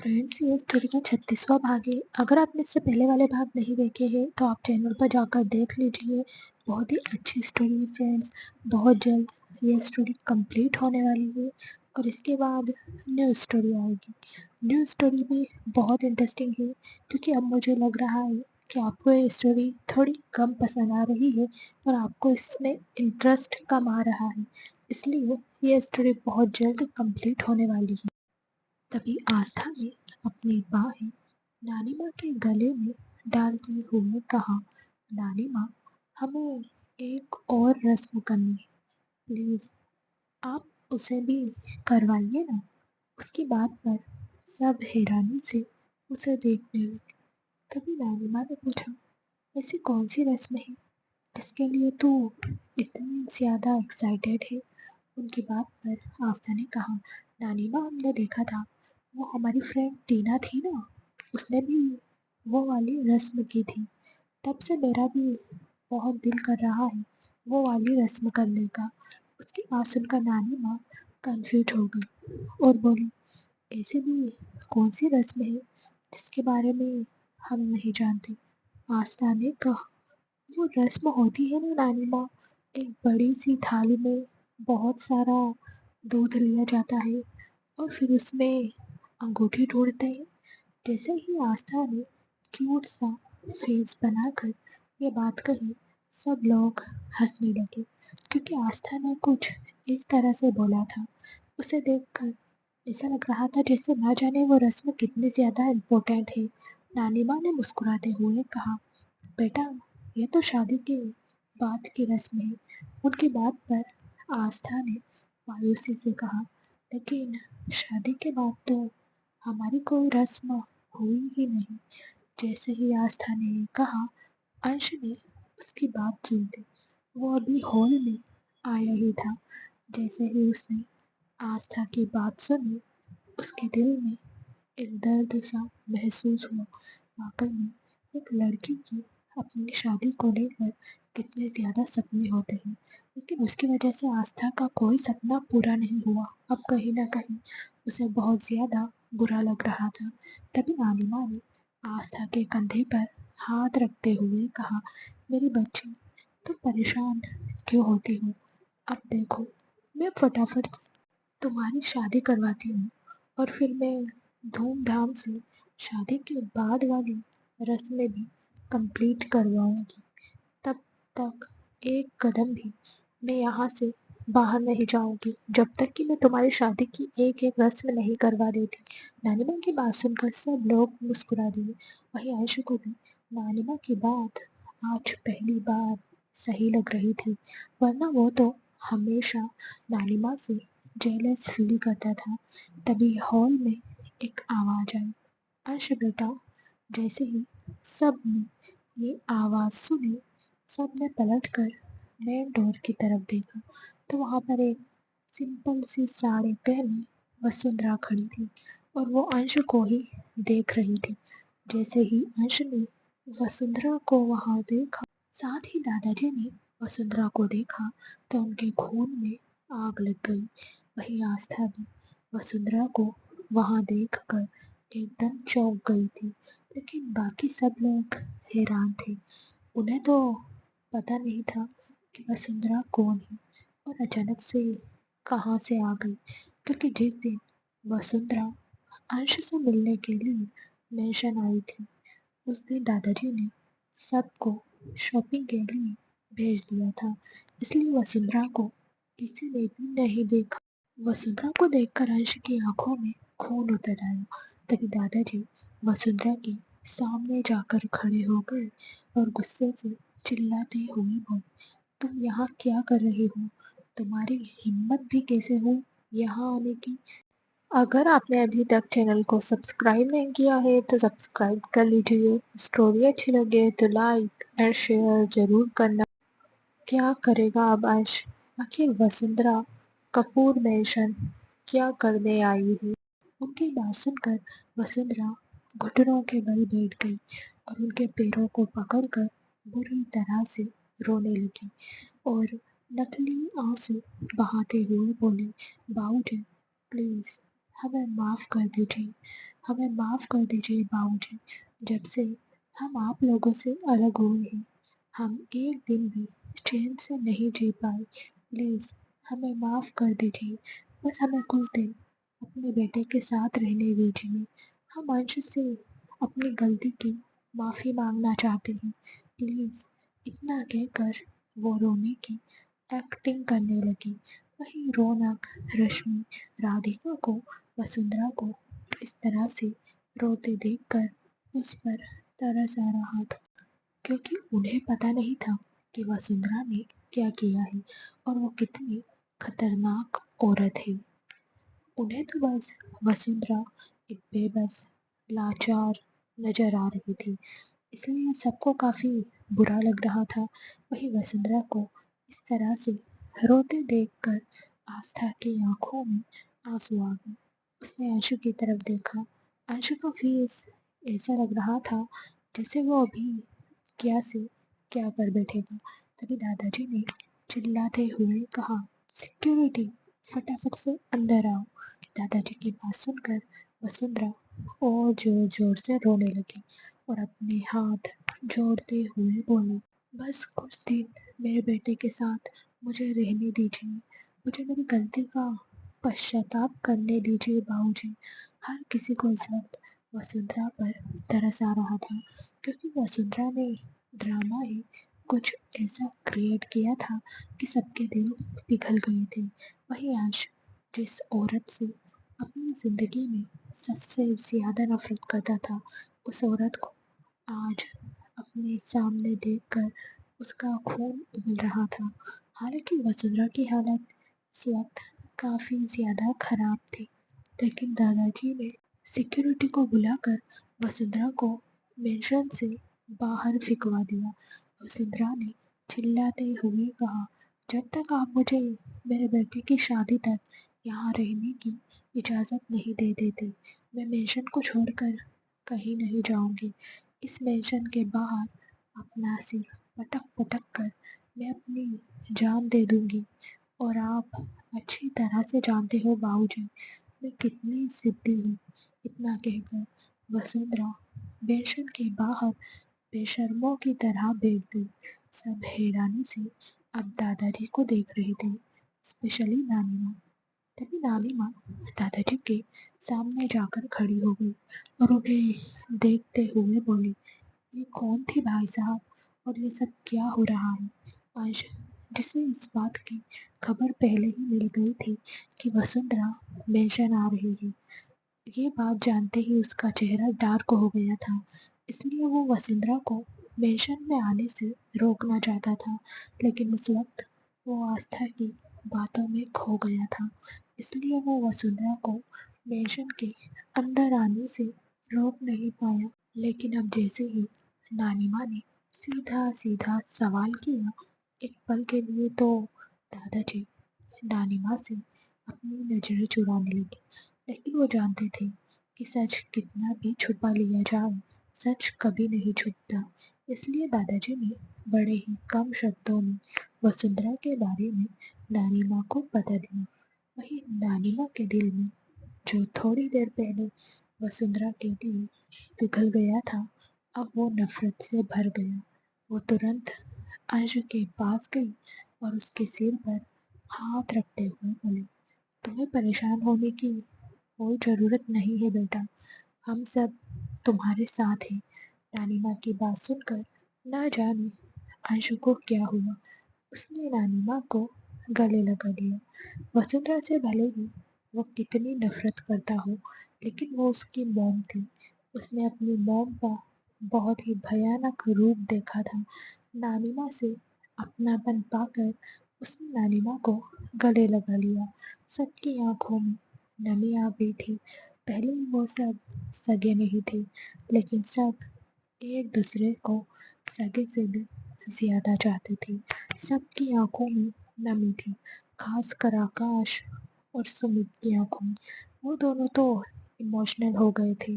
Friends, ये story का 36वां भाग है। अगर आपने इससे पहले वाले भाग नहीं देखे हैं तो आप चैनल पर जाकर देख लीजिए। बहुत ही अच्छी स्टोरी है फ्रेंड्स। बहुत जल्द ये स्टोरी कंप्लीट होने वाली है और इसके बाद न्यू स्टोरी आएगी। न्यू स्टोरी भी बहुत इंटरेस्टिंग है क्योंकि अब मुझे लग रहा है कि आपको ये स्टोरी थोड़ी कम पसंद आ रही है और आपको इसमें इंटरेस्ट कम आ रहा है, इसलिए ये स्टोरी बहुत जल्द कंप्लीट होने वाली है। तभी आस्था ने अपनी बाहें नानी माँ के गले में डालते हुए कहा, नानी माँ, हमें एक और रस्म करनी है, प्लीज आप उसे भी करवाइए ना। उसकी बात पर सब हैरानी से उसे देखने लगे। तभी नानी माँ ने पूछा, ऐसी कौन सी रस्म है जिसके लिए तू इतनी ज्यादा एक्साइटेड है? उनकी बात पर आस्था ने कहा, नानी माँ, हमने देखा था वो हमारी फ्रेंड टीना थी ना, उसने भी वो वाली रस्म की थी। तब से मेरा भी बहुत दिल कर रहा है वो वाली रस्म करने का। उसकी बात सुनकर नानी माँ कंफ्यूज हो गई और बोली, ऐसी भी कौन सी रस्म है जिसके बारे में हम नहीं जानते? आस्था ने कहा, वो रस्म होती है ना नानी माँ, एक बड़ी सी थाली में बहुत सारा दूध लिया जाता है और फिर उसमें अंगूठी ढूंढते हैं। जैसे ही आस्था ने क्यूट सा फेस बनाकर ये बात कही, सब लोग हंसने लगे क्योंकि आस्था ने कुछ इस तरह से बोला था। उसे देखकर ऐसा लग रहा था जैसे ना जाने वो रस्म कितनी ज्यादा इम्पोर्टेंट है। नानी माँ ने मुस्कुराते हुए कहा, बेटा, ये तो शादी के बाद की रस्म है। उनकी बात पर आस्था ने मायूसी से कहा, लेकिन शादी के बाद तो हमारी कोई रस्म हुई ही नहीं। जैसे ही आस्था ने ये कहा, अंश ने उसकी बात सुन ली। वो अभी हॉल में आया ही था। जैसे ही उसने आस्था की बात सुनी, उसके दिल में एक दर्द सा महसूस हुआ। वाकई में एक लड़की की अपनी शादी को लेकर कितने ज़्यादा सपने होते हैं, लेकिन उसकी वजह से आस्था का कोई सपना पूरा नहीं हुआ। अब कहीं ना कहीं उसे बहुत ज़्यादा बुरा लग रहा था। तभी नानी माँ ने आस्था के कंधे पर हाथ रखते हुए कहा, मेरी बच्ची, तुम परेशान क्यों होती हो? अब देखो, मैं फटाफट तुम्हारी शादी करवाती हूँ और फिर मैं धूमधाम से शादी के बाद वाली रस्में भी कंप्लीट करवाऊंगी। तब तक एक कदम भी मैं यहाँ से बाहर नहीं जाऊंगी जब तक कि मैं तुम्हारी शादी की एक एक रस्म नहीं करवा देती। नानी माँ की बात सुनकर सब लोग मुस्कुरा दिए। वहीं आयशा को भी नानी माँ की बात आज पहली बार सही लग रही थी, वरना वो तो हमेशा नानी माँ से जेलस फील करता था। तभी हॉल में एक आवाज आई, अर्श बेटा। जैसे ही सब ने ये आवाज सुनी, सबने पलटकर मेन डोर की तरफ देखा तो वहां पर एक सिंपल सी साड़ी पहनी वसुंधरा खड़ी थी और वो अंश को ही देख रही थी। जैसे ही अंश ने वसुंधरा को वहां देखा, साथ ही दादाजी ने वसुंधरा को देखा तो उनके खून में आग लग गई। वहीं आस्था भी वसुंधरा को वहां देखकर एकदम चौंक गई थी, लेकिन बाकी सब लोग हैरान थे। उन्हें तो पता नहीं था कि वसुंधरा कौन है और अचानक से कहाँ से आ गई, क्योंकि जिस दिन वसुंधरा अंश से मिलने के लिए मेंशन आई थी, उस दिन दादाजी ने सबको शॉपिंग के लिए भेज दिया था, इसलिए वसुंधरा को किसी ने भी नहीं देखा। वसुंधरा को देखकर अंश की आंखों में खून उतर आया। तभी दादाजी वसुंधरा के सामने जाकर खड़े हो गए और गुस्से से चिल्लाते हुए बोले, तुम यहाँ क्या कर रही हो? तुम्हारी हिम्मत भी कैसे हुई यहाँ आने की? अगर आपने अभी तक चैनल को सब्सक्राइब नहीं किया है तो सब्सक्राइब कर लीजिए। स्टोरी अच्छी लगे तो लाइक और शेयर जरूर करना। क्या करेगा अब अंश? आखिर वसुंधरा कपूर मेंशन क्या करने आई है? उनकी बात सुनकर वसुंधरा घुटनों के बल बैठ गई और उनके पैरों को पकड़कर बुरी तरह से रोने लगी और नकली आंसू बहाते हुए बोली, बाबूजी, प्लीज हमें माफ़ कर दीजिए, हमें माफ़ कर दीजिए बाबूजी। जब से हम आप लोगों से अलग हुए हैं, हम एक दिन भी चैन से नहीं जी पाए। प्लीज़ हमें माफ़ कर दीजिए। बस हमें कुछ दिन अपने बेटे के साथ रहने दीजिए। हम अंश से अपनी गलती की माफ़ी मांगना चाहते हैं। प्लीज़, इतना कहकर वो रोने की एक्टिंग करने लगी। वहीं रौनक, रश्मि राधिका को, वसुंधरा को इस तरह से रोते देखकर उस पर तरस आ रहा था, क्योंकि उन्हें पता नहीं था कि वसुंधरा ने क्या किया है और वो कितनी खतरनाक औरत है। उन्हें तो बस वसुंधरा एक बेबस, लाचार नजर आ रही थी, इसलिए सबको काफ़ी बुरा लग रहा था। वहीं वसुंधरा को इस तरह से रोते देखकर आस्था की आंखों में आंसू आ गए। उसने अंशु की तरफ देखा। अंशु का फेस ऐसा लग रहा था जैसे वो अभी क्या से क्या कर बैठेगा। तभी दादाजी ने चिल्लाते हुए कहा, सिक्योरिटी, फटाफट से अंदर आओ। दादाजी की बात सुनकर वसुंधरा और जोर जोर से रोने लगी और अपने हाथ जोड़ते हुए बोली, बस कुछ दिन मेरे बेटे के साथ मुझे रहने दीजिए। मुझे मेरी गलती का पश्चाताप करने दीजिए बाबूजी। हर किसी को इस वक्त वसुंधरा पर तरस आ रहा था, क्योंकि वसुंधरा ने ड्रामा ही कुछ ऐसा क्रिएट किया था कि सबके दिल पिघल गए थे। वहीं आज जिस औरत से अपनी ज़िंदगी में सबसे ज़्यादा नफ़रत करता था, उस औरत को आज अपने सामने देखकर उसका खून उबल रहा था। हालांकि वसुंधरा की हालत इस वक्त काफ़ी ज़्यादा ख़राब थी, लेकिन दादाजी ने सिक्योरिटी को बुलाकर वसुंधरा को मेंशन से बाहर फिकवा दिया। वसुंधरा ने चिल्लाते हुए कहा, जब तक आप मुझे मेरे बेटे की शादी तक यहाँ रहने की इजाज़त नहीं दे देते, मैं मेंशन को छोड़कर कहीं नहीं जाऊंगी। इस मेंशन के बाहर अपना सिर पटक पटक कर मैं अपनी जान दे दूंगी। और आप अच्छी तरह से जानते हो बाबूजी, मैं कितनी ज़िद्दी हूँ। इतना कहकर वसुंधरा बेशन के बाहर बेशर्मों की तरह बैठ गई। सब हैरानी से अब दादाजी को देख रहे थे, स्पेशली नानी माँ। तभी नानी माँ दादाजी के सामने जाकर खड़ी हो गई और उन्हें देखते हुए बोली, ये कौन थी भाई साहब, और ये सब क्या हो रहा है? आज जिसे इस बात की खबर पहले ही मिल गई थी कि वसुंधरा मेंशन आ रही है, ये बात जानते ही उसका चेहरा डार्क हो गया था। इसलिए वो वसुंधरा को मेंशन में आने से रोकना चाहता था, लेकिन उस वक्त वो आस्था की बातों में खो गया था। इसलिए वो वसुंधरा को मेंशन के अंदर आने से रोक नहीं पाया। लेकिन अब जैसे ही नानी माँ ने सीधा सीधा सवाल किया, एक पल के लिए तो दादाजी नानी माँ से अपनी नजरें चुराने लगे। लेकिन वो जानते थे कि सच कितना भी छुपा लिया जाए, सच कभी नहीं छुपता। इसलिए दादाजी ने बड़े ही कम शब्दों में वसुंधरा के बारे में नानी माँ को बता दिया। वहीं नानी माँ के दिल में जो थोड़ी देर पहले वसुंधरा के लिए पिघल गया था, अब वो नफरत से भर गया। वो तुरंत अंश के पास गई और उसके सिर पर हाथ रखते हुए बोली, तुम्हें परेशान होने की कोई ज़रूरत नहीं है बेटा, हम सब तुम्हारे साथ हैं। नानी माँ की बात सुनकर ना जाने अंशु को क्या हुआ, उसने नानी माँ को गले लगा लिया। वसुंधरा से भले ही वो कितनी नफरत करता हो, लेकिन वो उसकी मॉम थी। उसने अपनी मॉम का बहुत ही भयानक रूप देखा था। नानी माँ से अपनापन पाकर उसने नानी माँ को गले लगा लिया। सबकी आंखों में नमी आ गई थी। पहले ही वो सब सगे नहीं थे, लेकिन सब एक दूसरे को सगे से भी ज्यादा चाहते थे। सबकी आंखों में नमी थी, खासकर आकाश और सुमित की आंखों में। वो दोनों तो इमोशनल हो गए थे।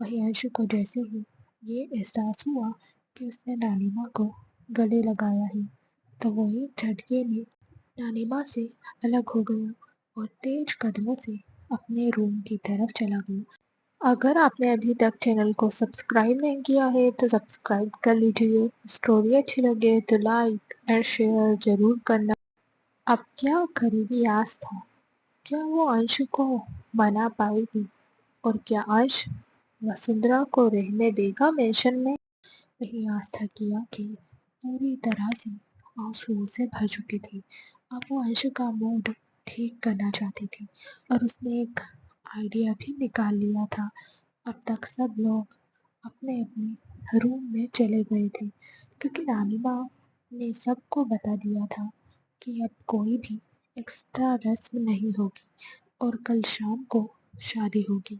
वहीं अंशु को जैसे ही ये एहसास हुआ कि उसने नानी माँ को गले लगाया है, तो वो एक झटके में नानी माँ से अलग हो गया और तेज कदमों से अपने रूम की तरफ चला गया। अगर आपने अभी तक चैनल को सब्सक्राइब नहीं किया है तो सब्सक्राइब कर लीजिए। स्टोरी अच्छी लगे तो लाइक और शेयर ज़रूर करना। अब क्या करेगी आस्था? क्या वो अंश को मना पाएगी? और क्या अंश वसुंधरा को रहने देगा मेंशन में? वहीं आस्था की आंखें पूरी तरह से आंसुओं से भर चुकी थी। अब वो अंश का मूड ठीक करना चाहती थी और उसने एक आइडिया भी निकाल लिया था। अब तक सब लोग अपने अपने रूम में चले गए थे क्योंकि नानी माँ ने सबको बता दिया था कि अब कोई भी एक्स्ट्रा रस्म नहीं होगी और कल शाम को शादी होगी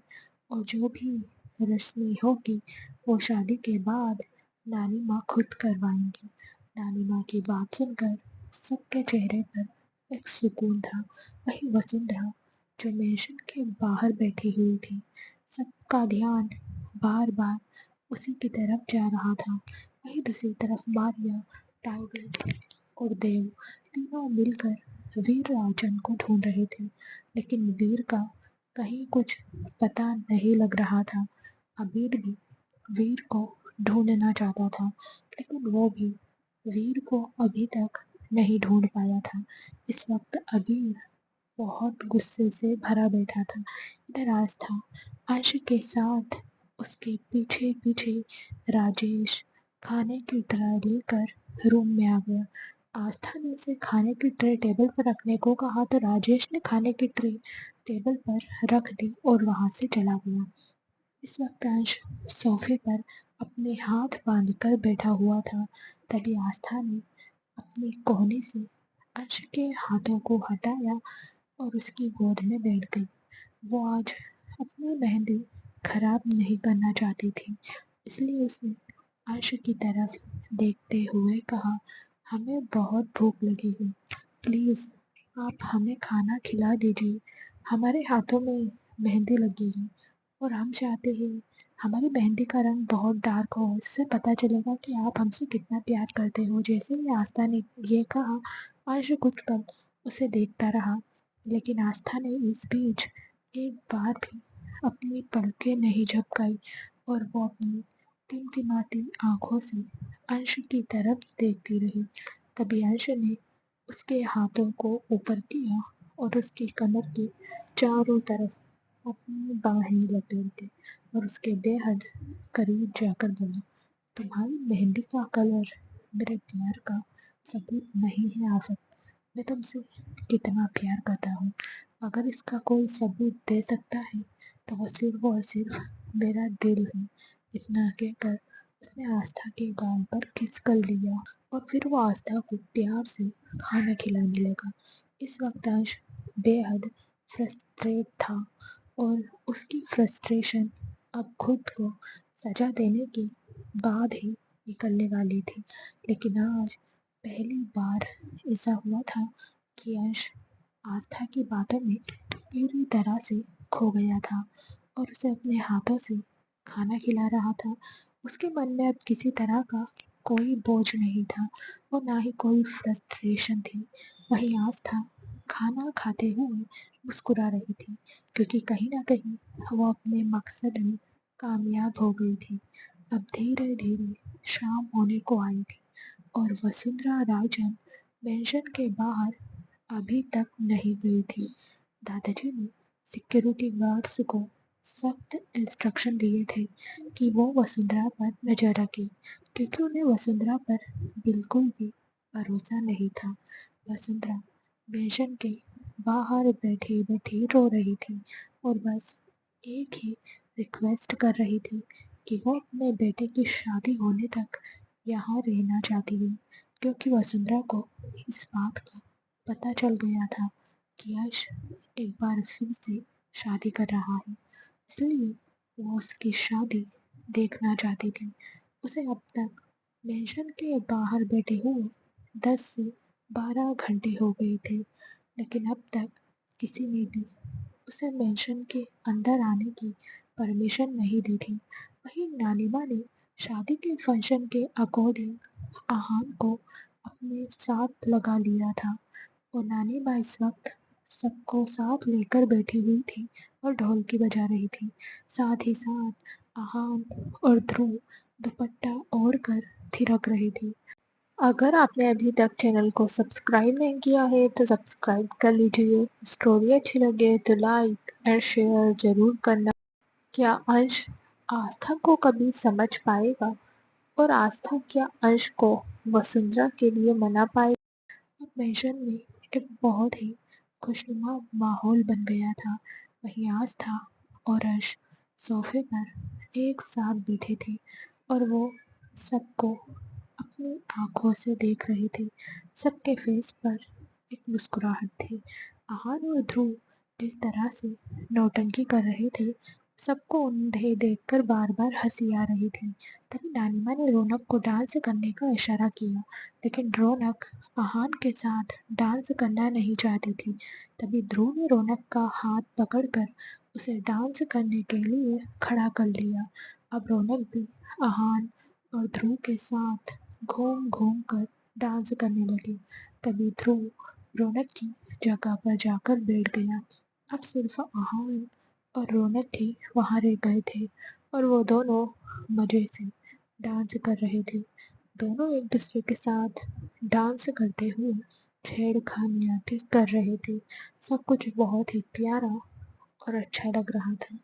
और जो भी रस्में होगी वो शादी के बाद नानी माँ खुद करवाएंगी। नानी माँ की बात सुनकर सबके चेहरे पर एक सुकून था। वहीं वसुंधरा जो मेंशन के बाहर बैठी हुई थी, सबका ध्यान बार बार उसी की तरफ जा रहा था। वहीं दूसरी तरफ मारिया, टाइगर और देव तीनों मिलकर वीर राजन को ढूंढ रहे थे, लेकिन वीर का कहीं कुछ पता नहीं लग रहा था। अबीर भी वीर को ढूंढना चाहता था, लेकिन वो भी वीर को अभी तक नहीं ढूंढ पाया था। इस वक्त अबीर बहुत गुस्से से भरा बैठा था। इधर आस्था अंश के साथ उसके पीछे पीछे राजेश खाने की ट्रे लेकर रूम में आ गया। आस्था ने उसे खाने की ट्रे टेबल पर रखने को कहा तो राजेश ने खाने की ट्रे टेबल पर रख दी और वहां से चला गया। इस वक्त अंश सोफे पर अपने हाथ बांधकर बैठा हुआ था। तभी आस्था ने अपने कोहनी से अंश के हाथों को हटाया और उसकी गोद में बैठ गई। वो आज अपनी मेहंदी खराब नहीं करना चाहती थी, इसलिए उसने अंश की तरफ देखते हुए कहा, हमें बहुत भूख लगी है, प्लीज़ आप हमें खाना खिला दीजिए। हमारे हाथों में मेहंदी लगी है और हम चाहते हैं हमारी मेहंदी का रंग बहुत डार्क हो, इससे पता चलेगा कि आप हमसे कितना प्यार करते हो। जैसे ही आस्था ने ये कहा, अंश कुछ पल उसे देखता रहा, लेकिन आस्था ने इस बीच एक बार भी अपनी पलकें नहीं झपकाई और वो अपनी टिमटिमाती आंखों से अंश की तरफ देखती रही। तभी अंश ने उसके हाथों को ऊपर किया और उसकी कमर के चारों तरफ अपनी बाहें लपेट दी और उसके बेहद करीब जाकर बोला, तुम्हारी मेहंदी का कलर मेरे प्यार का सबूत नहीं है आफत। मैं तुमसे कितना प्यार करता हूँ। अगर इसका कोई सबूत दे सकता है तो वो सिर्फ और सिर्फ मेरा दिल है। इतना कहकर उसने आस्था के गाल पर किस कर लिया और फिर वो आस्था को प्यार से खाना खिलाने लगा। इस वक्त अंश बेहद फ्रस्ट्रेट था और उसकी फ्रस्ट्रेशन अब खुद को सजा देने के बाद ही निकलने वाली थी। लेकिन आज पहली बार ऐसा हुआ था कि अंश आस्था की बातों में पूरी तरह से खो गया था और उसे अपने हाथों से खाना खिला रहा था। उसके मन में अब किसी तरह का कोई बोझ नहीं था और ना ही कोई फ्रस्ट्रेशन थी। वहीं आस्था खाना खाते हुए मुस्कुरा रही थी क्योंकि कहीं ना कहीं वो अपने मकसद में कामयाब हो गई थी। अब धीरे धीरे शाम होने को आई थी और वसुंधरा राजन मेंशन के बाहर अभी तक नहीं गई थी। दादाजी ने सिक्योरिटी गार्ड्स को सख्त इंस्ट्रक्शन दिए थे कि वो वसुंधरा पर नजर रखें क्योंकि उन्हें वसुंधरा पर बिल्कुल भी भरोसा नहीं था। वसुंधरा मेंशन के बाहर बैठी बैठी रो रही थी और बस एक ही रिक्वेस्ट कर रही थी कि वो अपने बेटे की शादी होने तक यहाँ रहना चाहती है क्योंकि वसुंधरा को इस बात का पता चल गया था कि यश एक बार फिर से शादी कर रहा है, इसलिए वो उसकी शादी देखना चाहती थी। उसे अब तक मेंशन के बाहर बैठे हुए 10 से 12 घंटे हो गए थे, लेकिन अब तक किसी ने भी उसे मेंशन के अंदर आने की परमिशन नहीं दी थी। वहीं नानिमा ने शादी के फंक्शन के अकॉर्डिंग आहान को अपने साथ लगा लिया था और नानी माँ इस वक्त सबको साथ लेकर बैठी हुई थी और ढोलकी बजा रही थी। साथ ही साथ आहान और ध्रुव दुपट्टा ओढ़कर थिरक रही थी। अगर आपने अभी तक चैनल को सब्सक्राइब नहीं किया है तो सब्सक्राइब कर लीजिए। स्टोरी अच्छी लगे तो लाइक और शेयर ज़रूर करना। क्या अंश आस्था को कभी समझ पाएगा और आस्था क्या अंश को वसुंधरा के लिए मना पाएगी? अब मैशन में एक बहुत ही खुशनुमा माहौल बन गया था। वहीं आस्था और अंश सोफे पर एक साथ बैठे थे और वो सबको अपनी आंखों से देख रहे थे। सबके फेस पर एक मुस्कुराहट थी। आहान और ध्रुव जिस तरह से नौटंकी कर रहे थे, सबको उन्हें देखकर बार बार हंसी आ रही थी। तभी नानी माँ ने रौनक को डांस करने का इशारा किया, लेकिन रौनक आहान के साथ डांस करना नहीं चाहती थी। तभी ध्रुव ने रौनक का हाथ पकड़कर उसे डांस करने के लिए खड़ा कर लिया। अब रौनक भी आहान और ध्रुव के साथ घूम घूम कर डांस करने लगी। तभी ध्रुव रौनक की जगह पर जाकर बैठ गया। अब सिर्फ आहान और रौनक ही वहाँ रह गए थे और वो दोनों मज़े से डांस कर रहे थे। दोनों एक दूसरे के साथ डांस करते हुए छेड़खानियाँ भी कर रहे थे। सब कुछ बहुत ही प्यारा और अच्छा लग रहा था।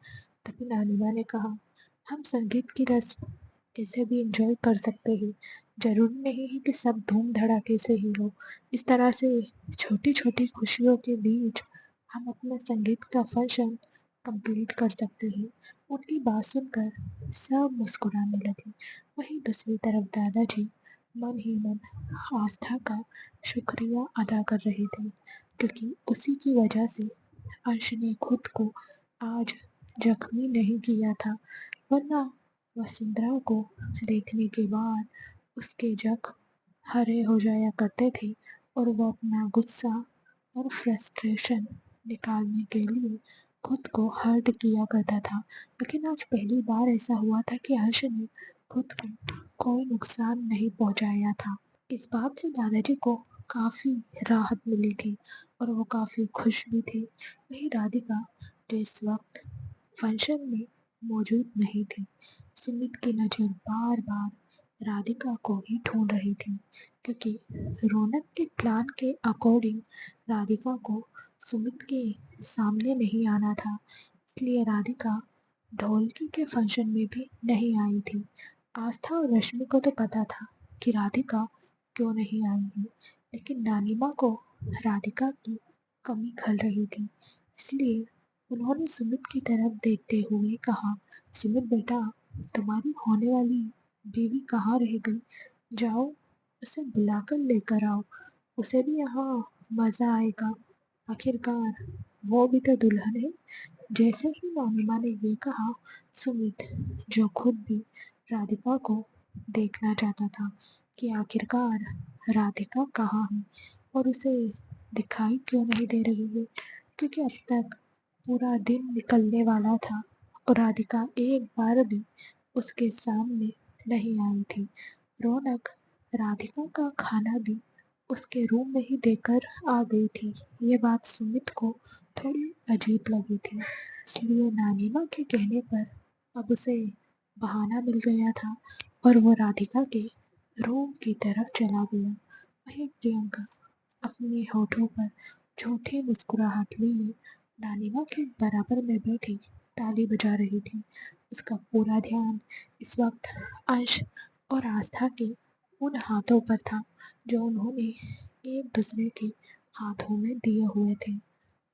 तभी नानी माँ ने कहा, हम संगीत की रस्म कैसे भी एंजॉय कर सकते हैं। जरूरी नहीं है कि सब धूम धड़ाके से ही हो। इस तरह से छोटी छोटी खुशियों के बीच हम अपना संगीत का फंक्शन कंप्लीट कर सकते हैं। उनकी बात सुनकर सब मुस्कुराने लगे। वहीं दूसरी तरफ दादाजी मन ही मन आस्था का शुक्रिया अदा कर रहे थे, क्योंकि उसी की वजह से अंश ने खुद को आज जख्मी नहीं किया था, वरना वसुंधरा को देखने के बाद उसके जख्म हरे हो जाया करते थे और वो अपना गुस्सा और फ्रस्ट्रेशन निकालने के लिए खुद को हर्ट किया करता था। लेकिन आज पहली बार ऐसा हुआ था कि अंश ने खुद को कोई नुकसान नहीं पहुंचाया था। इस बात से दादाजी को काफ़ी राहत मिली थी और वो काफ़ी खुश भी थे। वहीं राधिका जो इस वक्त फंक्शन में मौजूद नहीं थी, सुमित की नज़र बार बार राधिका को ही ढूंढ रही थी, क्योंकि रौनक के प्लान के अकॉर्डिंग राधिका को सुमित के सामने नहीं आना था। इसलिए राधिका ढोलकी के फंक्शन में भी नहीं आई थी। आस्था और रश्मि को तो पता था कि राधिका क्यों नहीं आई है, लेकिन नानी माँ को राधिका की कमी खल रही थी। इसलिए उन्होंने सुमित की तरफ देखते हुए कहा, सुमित बेटा, तुम्हारी होने वाली बीवी कहाँ रह गई? जाओ उसे बुलाकर लेकर आओ, उसे भी यहाँ मज़ा आएगा। आखिरकार वो भी तो दुल्हन है। जैसे ही नानी माँ ने ये कहा, सुमित जो खुद भी राधिका को देखना चाहता था कि आखिरकार राधिका कहाँ है और उसे दिखाई क्यों नहीं दे रही है, क्योंकि अब तक पूरा दिन निकलने वाला था और राधिका एक बार भी उसके सामने नहीं आई थी। रौनक राधिका का खाना भी उसके रूम में ही देकर आ गई थी। ये बात सुमित को थोड़ी अजीब लगी थी, इसलिए नानी माँ के कहने पर अब उसे बहाना मिल गया था और वो राधिका के रूम की तरफ चला गया। वहीं प्रियंका अपने होठों पर झूठी मुस्कुराहट लिए नानी माँ के बराबर में बैठी ताली बजा रही थी। उसका पूरा ध्यान इस वक्त अंश और आस्था के उन हाथों पर था जो उन्होंने एक दूसरे के हाथों में दिए हुए थे।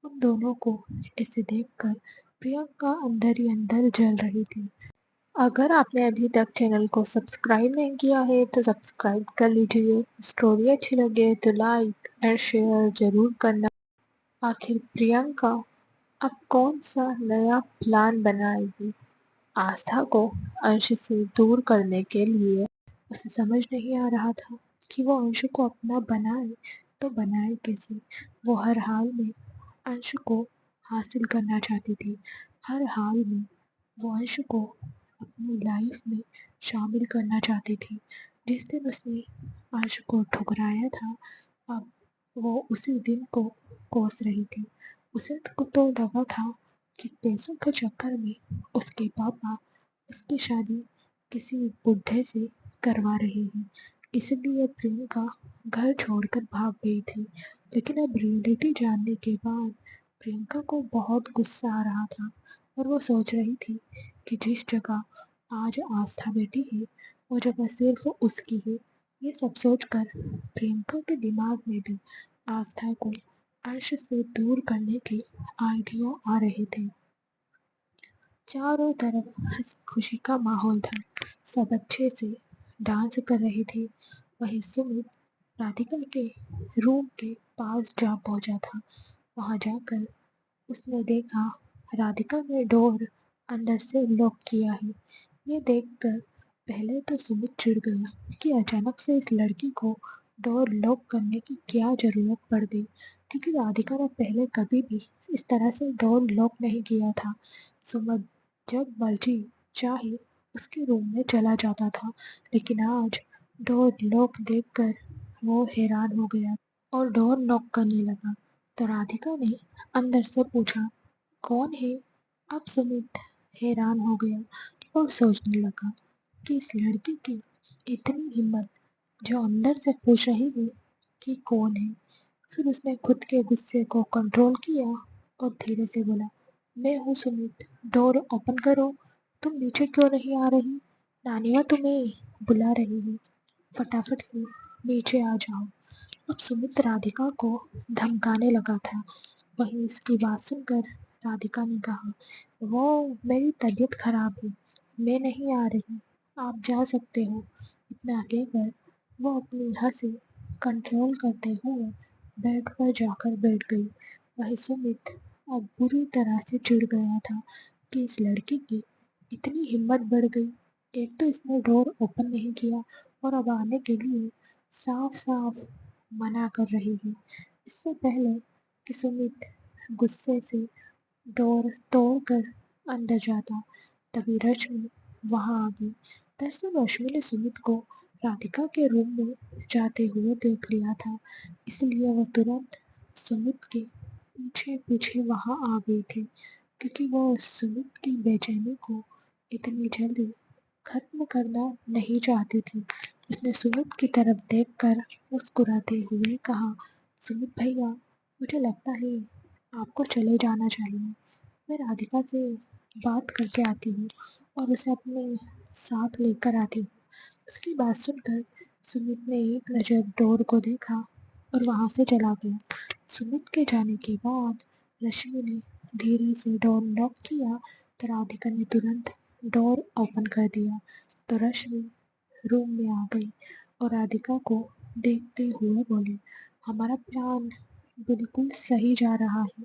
उन दोनों को ऐसे देखकर प्रियंका अंदर ही अंदर जल रही थी। अगर आपने अभी तक चैनल को सब्सक्राइब नहीं किया है तो सब्सक्राइब कर लीजिए। स्टोरी अच्छी लगे तो लाइक और शेयर ज़रूर करना। आखिर प्रियंका अब कौन सा नया प्लान बनाएगी आस्था को अंश से दूर करने के लिए? उसे समझ नहीं आ रहा था कि वो अंश को अपना बनाए तो बनाए कैसे। वो हर हाल में अंश को हासिल करना चाहती थी। हर हाल में वो अंश को अपनी लाइफ में शामिल करना चाहती थी। जिस दिन उसने अंश को ठुकराया था, अब वो उसी दिन को कोस रही थी। उसे तो लगा था कि पैसों के चक्कर में उसके पापा उसकी शादी किसी बुढ़े से करवा रहे हैं, इसलिए प्रियंका घर छोड़कर भाग गई थी। लेकिन अब रियलिटी जानने के बाद प्रियंका को बहुत गुस्सा आ रहा था और वो सोच रही थी कि जिस जगह आज आस्था बैठी है वो जगह सिर्फ उसकी है। ये सब सोचकर प्रियंका के दिमाग में भी आस्था को अर्श से दूर करने के आइडिया आ रहे थे। चारों तरफ हंसी खुशी का माहौल था। सब अच्छे से डांस कर रहे थे। वहीं सुमित राधिका के रूम के पास जा पहुंचा था। वहां जाकर उसने देखा राधिका ने डोर अंदर से लॉक किया है। ये देखकर पहले तो सुमित चिढ़ गया कि अचानक से इस लड़की को डोर लॉक करने की क्या जरूरत पड़ गई, क्योंकि राधिका ने पहले कभी भी इस तरह से डोर लॉक नहीं किया था। सुमित जब मर्जी चाहे उसके रूम में चला जाता था, लेकिन आज डोर लॉक देखकर वो हैरान हो गया और डोर नॉक करने लगा। तो राधिका ने अंदर से पूछा, कौन है? अब सुमित हैरान हो गया और सोचने लगा कि इस लड़की की इतनी हिम्मत, जो अंदर से पूछ रही है कि कौन है। फिर उसने खुद के गुस्से को कंट्रोल किया और धीरे से बोला, मैं हूँ सुमित, डोर ओपन करो। तुम नीचे क्यों नहीं आ रही? नानिया तुम्हें बुला रही है, फटाफट से नीचे आ जाओ। अब सुमित राधिका को धमकाने लगा था। वहीं इसकी बात सुनकर राधिका ने कहा, वो मेरी तबीयत खराब है, मैं नहीं आ रही, आप जा सकते हो। इतना कहकर वो अपनी हंसी कंट्रोल करते हुए बेड पर जाकर बैठ गई। वही सुमित अब बुरी तरह से चिढ़ गया था कि इस लड़की की इतनी हिम्मत बढ़ गई। एक तो इसने डोर ओपन नहीं किया और अब आने के लिए साफ साफ मना कर रही है। इससे पहले कि सुमित गुस्से से डोर तोड़कर अंदर जाता, तभी रश्मि वहां आ गई। दरअसल रश्मि ने सुमित को राधिका के रूम में जाते हुए देख लिया था, इसलिए वह तुरंत सुमित के पीछे पीछे वहां आ गई थी, क्योंकि वो सुमित की बेचैनी को इतनी जल्दी खत्म करना नहीं चाहती थी। उसने सुमित की तरफ देखकर मुस्कुराते हुए कहा, सुमित भैया, मुझे लगता है आपको चले जाना चाहिए। मैं राधिका से बात करके आती हूँ और उसे अपने साथ लेकर आती हूँ। उसकी बात सुनकर सुमित ने एक नज़र डोर को देखा और वहां से चला गया। सुमित के जाने के बाद रश्मि ने धीरे से डोर लॉक किया तो राधिका ने तुरंत डोर ओपन कर दिया। तो रश्मि रूम में आ गई और राधिका को देखते हुए बोली, हमारा प्लान बिल्कुल सही जा रहा है।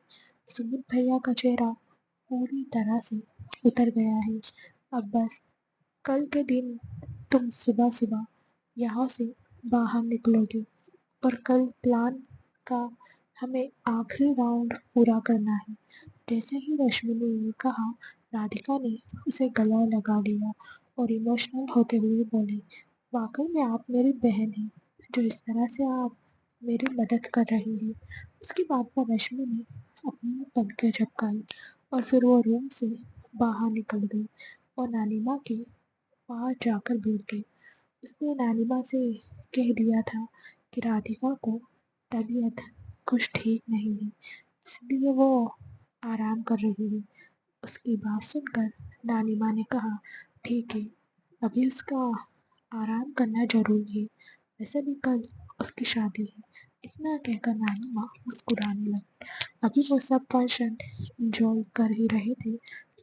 सुमित भैया का चेहरा पूरी तरह से उतर गया है। अब बस कल के दिन तुम सुबह सुबह यहाँ से बाहर निकलोगी और कल प्लान का हमें आखिरी राउंड पूरा करना है। जैसे ही रश्मि ने ये कहा, राधिका ने उसे गला लगा लिया और इमोशनल होते हुए बोली, वाकई में आप मेरी बहन हैं, जो इस तरह से आप मेरी मदद कर रही हैं। उसकी बात पर रश्मि ने अपनी पलकें झपकाई और फिर वो रूम से बाहर निकल गई और नानी माँ के पास जाकर बैठ गई। उसने नानी माँ से कह दिया था कि राधिका को तबीयत कुछ ठीक नहीं है, इसलिए वो आराम कर रही है। उसकी बात सुनकर नानी माँ ने कहा, ठीक है, अभी उसका आराम करना जरूरी है, वैसे भी कल उसकी शादी है। इतना कहकर नानी माँ मुस्कुराने लगी। अभी वो सब फंक्शन एंजॉय कर ही रहे थे,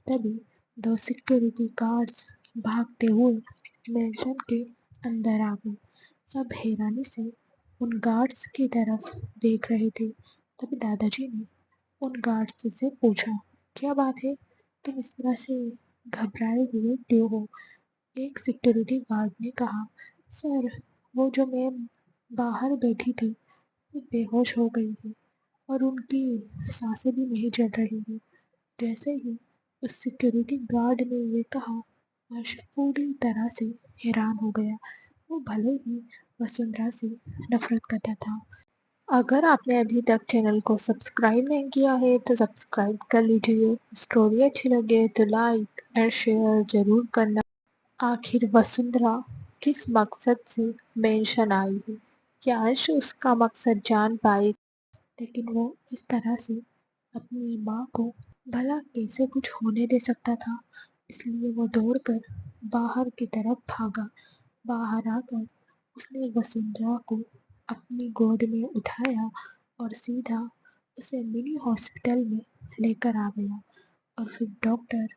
तभी दो सिक्योरिटी गार्ड्स भागते हुए मैंशन के अंदर आ गए। सब हैरानी से उन गार्ड्स की तरफ देख रहे थे। तभी दादाजी ने उन गार्ड्स से पूछा, क्या बात है, तुम इस तरह से घबराए हुए क्यों हो? एक सिक्योरिटी गार्ड ने कहा, सर, वो जो मैम बाहर बैठी थी वो बेहोश हो गई है और उनकी सांसें भी नहीं चल रही हैं। जैसे ही उस सिक्योरिटी गार्ड ने ये कहा, हर्ष पूरी तरह से हैरान हो गया। वो भले ही वसुंधरा से नफरत करता था, अगर आपने अभी तक चैनल को सब्सक्राइब नहीं किया है तो सब्सक्राइब कर लीजिए। स्टोरी अच्छी लगे तो लाइक और शेयर ज़रूर करना। आखिर वसुंधरा किस मकसद से मेंशन आई है? क्या अंश उसका मकसद जान पाए? लेकिन वो इस तरह से अपनी माँ को भला कैसे कुछ होने दे सकता था? इसलिए वो दौड़कर बाहर की तरफ भागा। बाहर आकर उसने वसुंधरा को अपनी गोद में उठाया और सीधा उसे मिनी हॉस्पिटल में लेकर आ गया। और फिर डॉक्टर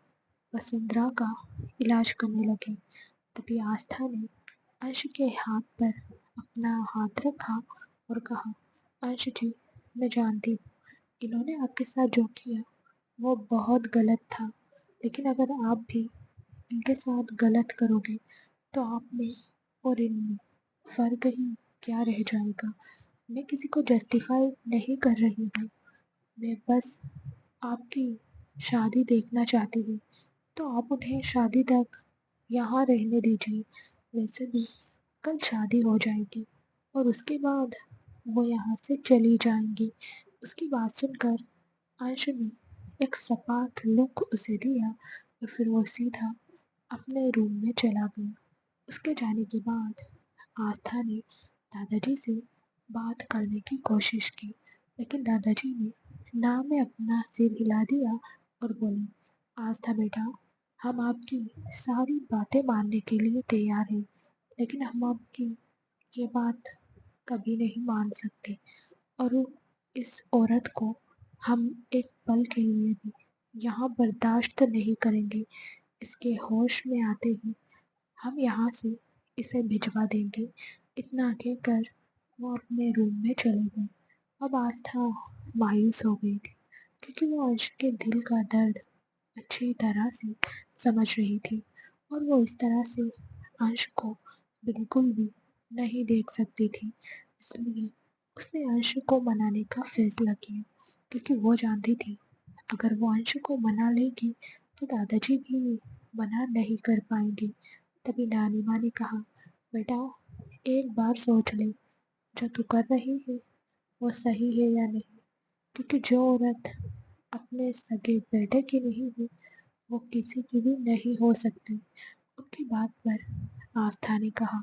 वसुंधरा का इलाज करने लगे। तभी आस्था ने अंश के हाथ पर अपना हाथ रखा और कहा, अंश जी, मैं जानती हूँ इन्होंने आपके साथ जो किया वो बहुत गलत था, लेकिन अगर आप भी इनके साथ गलत करोगे तो आप में और इनमें फ़र्क ही क्या रह जाएगा। मैं किसी को जस्टिफाई नहीं कर रही हूँ, मैं बस आपकी शादी देखना चाहती हूँ, तो आप उन्हें शादी तक यहाँ रहने दीजिए। वैसे भी कल शादी हो जाएगी और उसके बाद वो यहाँ से चली जाएंगी। उसकी बात सुनकर अंश ने एक सपाट लुक उसे दिया और फिर वो सीधा अपने रूम में चला गया। उसके जाने के बाद आस्था ने दादाजी से बात करने की कोशिश की, लेकिन दादाजी ने ना में अपना सिर हिला दिया और बोले, आस्था बेटा, हम आपकी सारी बातें मानने के लिए तैयार हैं, लेकिन हम आपकी ये बात कभी नहीं मान सकते। और इस औरत को हम एक पल के लिए भी यहाँ बर्दाश्त नहीं करेंगे। इसके होश में आते ही हम यहाँ से इसे भिजवा देंगे। इतना कहकर वो अपने रूम में चले गए। अब आस्था मायूस हो गई थी, क्योंकि वो अंश के दिल का दर्द अच्छी तरह से समझ रही थी और वो इस तरह से अंश को बिल्कुल भी नहीं देख सकती थी। इसलिए उसने अंश को मनाने का फैसला किया, क्योंकि वो जानती थी अगर वो अंश को मना लेगी तो दादाजी भी मना नहीं कर पाएंगे। तभी नानी माँ ने कहा, बेटा, एक बार सोच ले, जो तू कर रही है वो सही है या नहीं, क्योंकि जो औरत अपने सगे बेटे की नहीं है वो किसी की भी नहीं हो सकती। उनकी बात पर आस्था ने कहा,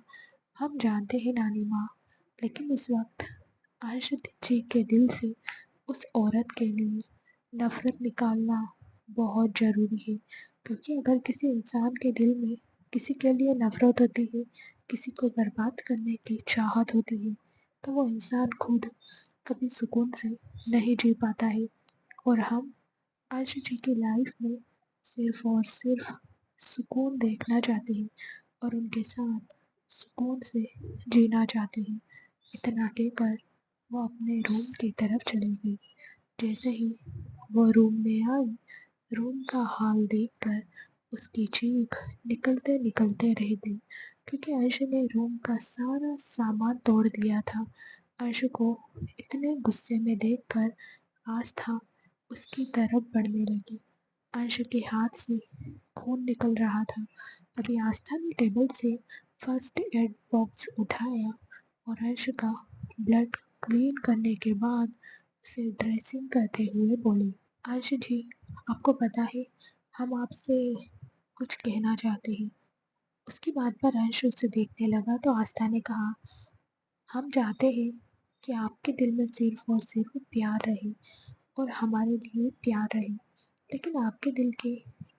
हम जानते हैं नानी माँ, लेकिन इस वक्त अर्शद जी के दिल से उस औरत के लिए नफरत निकालना बहुत ज़रूरी है, क्योंकि अगर किसी इंसान के दिल में किसी के लिए नफरत होती है, किसी को बर्बाद करने की चाहत होती है, तो वो इंसान खुद कभी सुकून से नहीं जी पाता है। और हम आयशा जी की लाइफ में सिर्फ और सिर्फ सुकून देखना चाहते हैं और उनके साथ सुकून से जीना चाहते हैं। इतना कहकर वो अपने रूम की तरफ चली गई। जैसे ही वो रूम में आई, रूम का हाल देखकर उसकी चीख निकलते निकलते रह गई, क्योंकि आयशा ने रूम का सारा सामान तोड़ दिया था। आयशा को इतने गुस्से में देखकर आस्था उसकी तरफ बढ़ने लगी। आयशा के हाथ से खून निकल रहा था। तभी आस्था ने टेबल से फर्स्ट एड बॉक्स उठाया और आयशा का ब्लड क्लीन करने के बाद उसे ड्रेसिंग करते हुए बोली, आयशा जी, आपको पता है हम आपसे कुछ कहना चाहते हैं। उसकी बात पर अंश उसे देखने लगा तो आस्था ने कहा, हम चाहते हैं कि आपके दिल में सिर्फ और सिर्फ प्यार रहे और हमारे लिए प्यार रहे, लेकिन आपके दिल के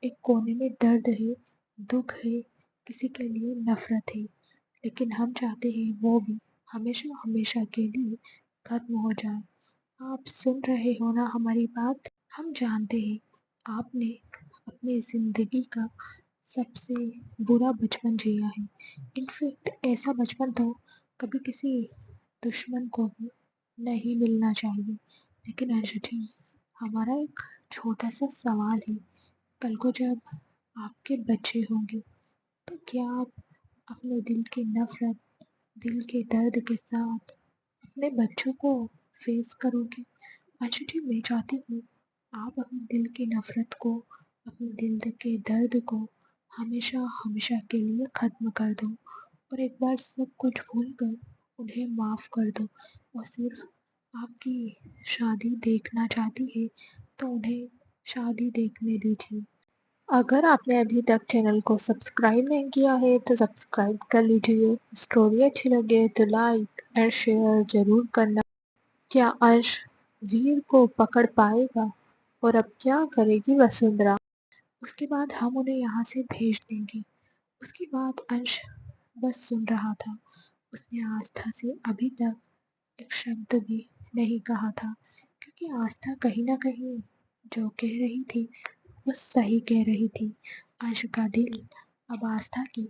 एक कोने में दर्द है, दुख है, किसी के लिए नफरत है, लेकिन हम चाहते हैं वो भी हमेशा हमेशा के लिए खत्म हो जाए। आप सुन रहे हो ना हमारी बात? हम जानते हैं आपने अपनी ज़िंदगी का सबसे बुरा बचपन जिया है। इनफैक्ट ऐसा बचपन तो कभी किसी दुश्मन को भी नहीं मिलना चाहिए। लेकिन अंशु जी, हमारा एक छोटा सा सवाल है, कल को जब आपके बच्चे होंगे तो क्या आप अपने दिल की नफरत, दिल के दर्द के साथ अपने बच्चों को फेस करोगे? अच्छा जी, मैं चाहती हूँ आप अपने दिल की नफरत को, अपने दिल के दर्द को हमेशा हमेशा के लिए ख़त्म कर दो और एक बार सब कुछ भूल कर उन्हें माफ़ कर दो और सिर्फ आपकी शादी देखना चाहती है तो उन्हें शादी देखने दीजिए। अगर आपने अभी तक चैनल को सब्सक्राइब नहीं किया है तो सब्सक्राइब कर लीजिए। स्टोरी अच्छी लगे तो लाइक और शेयर ज़रूर करना। क्या अर्श वीर को पकड़ पाएगा और अब क्या करेगी वसुंधरा? उसके बाद हम उन्हें यहाँ से भेज देंगे। उसके बाद अंश बस सुन रहा था। उसने आस्था से अभी तक एक शब्द भी नहीं कहा था, क्योंकि आस्था कहीं ना कहीं जो कह रही थी वो सही कह रही थी। अंश का दिल अब आस्था की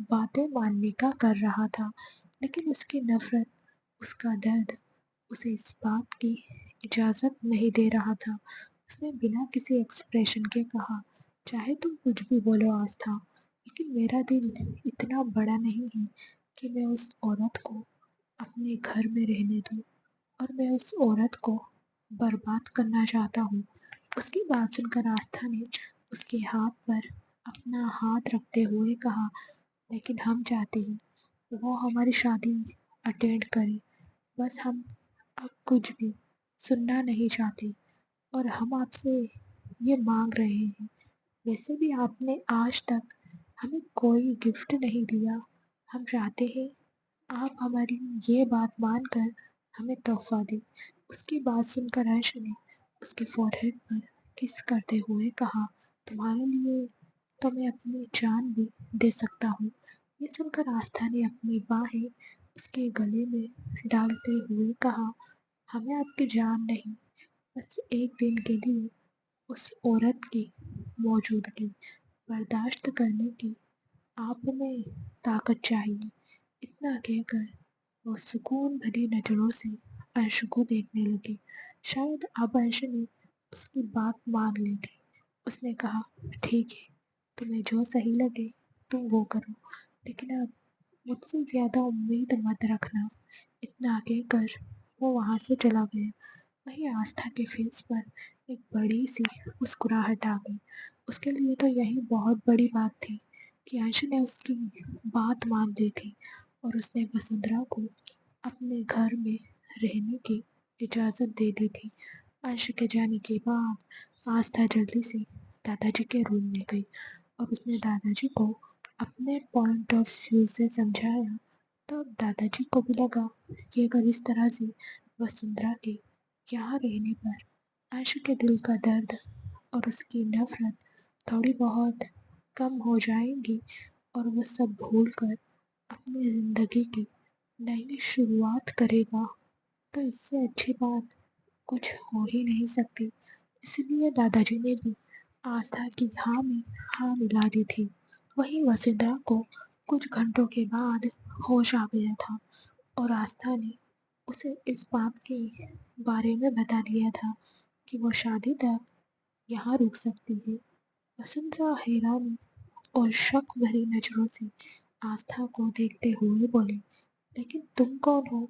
बातें मानने का कर रहा था, लेकिन उसकी नफरत, उसका दर्द उसे इस बात की इजाज़त नहीं दे रहा था। उसने बिना किसी एक्सप्रेशन के कहा, चाहे तुम कुछ भी बोलो आस्था, लेकिन मेरा दिल इतना बड़ा नहीं है कि मैं उस औरत को अपने घर में रहने दूँ, और मैं उस औरत को बर्बाद करना चाहता हूँ। उसकी बात सुनकर आस्था ने उसके हाथ पर अपना हाथ रखते हुए कहा, लेकिन हम चाहते हैं वो हमारी शादी अटेंड करे। बस हम अब कुछ भी सुनना नहीं चाहते, और हम आपसे ये मांग रहे हैं। वैसे भी आपने आज तक हमें कोई गिफ्ट नहीं दिया। हम चाहते हैं आप हमारी ये बात मानकर हमें तोहफा दें। उसकी बात सुनकर अर्श ने उसके फोरहेड पर किस करते हुए कहा, तुम्हारे लिए तो मैं अपनी जान भी दे सकता हूँ। ये सुनकर आस्था ने अपनी बाहें उसके गले में डालते हुए कहा, हमें आपकी जान नहीं, बस एक दिन के लिए उस औरत की मौजूदगी बर्दाश्त करने की आप में ताकत चाहिए। इतना कहकर वो सुकून भरी नजरों से अंश को देखने लगी। शायद अब अंश ने उसकी बात मान ली थी। उसने कहा, ठीक है, तुम्हें जो सही लगे तुम वो करो, लेकिन अब मुझसे ज़्यादा उम्मीद मत रखना। इतना कहकर वो वहाँ से चला गया। वहीं आस्था के फेस पर एक बड़ी सी मुस्कुराहट आ गई। उसके लिए तो यही बहुत बड़ी बात थी कि अंश ने उसकी बात मान ली थी, और उसने वसुंधरा को अपने घर में रहने की इजाज़त दे दी थी। अंश के जाने के बाद आस्था जल्दी से दादाजी के रूम में गई, और उसने दादाजी को अपने पॉइंट ऑफ व्यू से समझाया। तो दादाजी को भी लगा कि अगर इस तरह से वसुंधरा के यहाँ रहने पर अंश के दिल का दर्द और उसकी नफरत थोड़ी बहुत कम हो जाएंगी, और वो सब भूल कर अपनी ज़िंदगी की नई शुरुआत करेगा, तो इससे अच्छी बात कुछ हो ही नहीं सकती। इसलिए दादाजी ने भी आस्था की हाँ में हाँ मिला दी थी। वहीं वसुंधरा को कुछ घंटों के बाद होश आ गया था, और आस्था ने उसे इस बात के बारे में बता दिया था कि वो शादी तक यहाँ रुक सकती है। वसुंधरा हैरानी और शक भरी नजरों से आस्था को देखते हुए बोली, लेकिन तुम कौन हो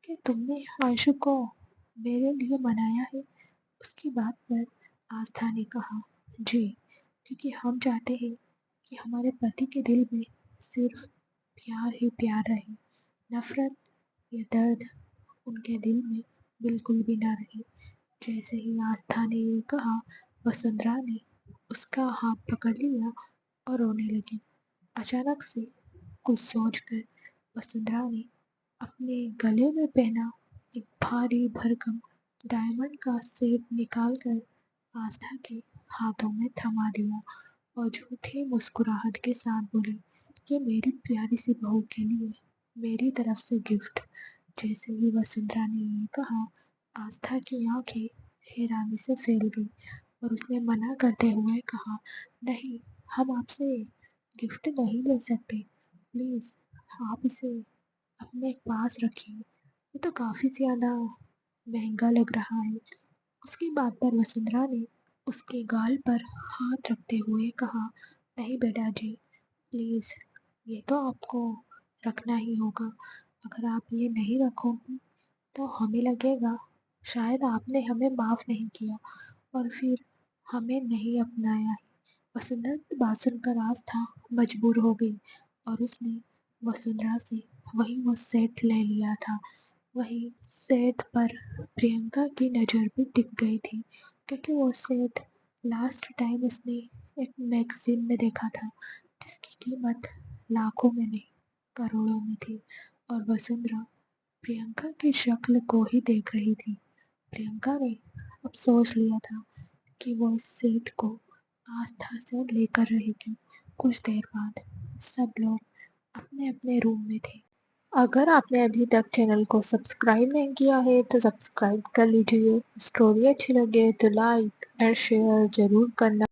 कि तुमने आशु को मेरे लिए मनाया है? उसकी बात पर आस्था ने कहा, जी, क्योंकि हम चाहते हैं कि हमारे पति के दिल में सिर्फ प्यार ही प्यार रहे, नफरत या दर्द उनके दिल में बिल्कुल भी ना रहे। जैसे ही आस्था ने ये कहा, वसुंधरा ने उसका हाथ पकड़ लिया और रोने लगी। अचानक से कुछ सोचकर वसुंधरा ने अपने गले में पहना एक भारी भरकम डायमंड का सेट निकालकर आस्था के हाथों में थमा दिया, और झूठी मुस्कुराहट के साथ बोली, ये मेरी प्यारी सी बहू के लिए मेरी तरफ से गिफ्ट। जैसे ही वसुंधरा ने ये कहा, आस्था की आंखें हैरानी से फैल गई, और उसने मना करते हुए कहा, नहीं, हम आपसे गिफ्ट नहीं ले सकते, प्लीज़ आप इसे अपने पास रखिए, ये तो काफ़ी ज़्यादा महंगा लग रहा है। उसकी बात पर वसुंधरा ने उसके गाल पर हाथ रखते हुए कहा, नहीं बेटा जी, प्लीज़, ये तो आपको रखना ही होगा। अगर आप ये नहीं रखोगी तो हमें लगेगा शायद आपने हमें माफ़ नहीं किया और फिर हमें नहीं अपनाया है। वसुंधरा की बात सुनकर आस्था मजबूर हो गई, और उसने वसुंधरा से वही वो सेट ले लिया था। वहीं सेट पर प्रियंका की नज़र भी टिक गई थी, क्योंकि वो सेट लास्ट टाइम उसने एक मैगज़ीन में देखा था, जिसकी कीमत लाखों में नहीं करोड़ों में थी। और वसुंधरा प्रियंका की शक्ल को ही देख रही थी। प्रियंका ने अब सोच लिया था कि वो इस सेट को आस्था से लेकर रहेगी। कुछ देर बाद सब लोग अपने अपने रूम में थे। अगर आपने अभी तक चैनल को सब्सक्राइब नहीं किया है तो सब्सक्राइब कर लीजिए। स्टोरी अच्छी लगे तो लाइक एंड शेयर जरूर करना।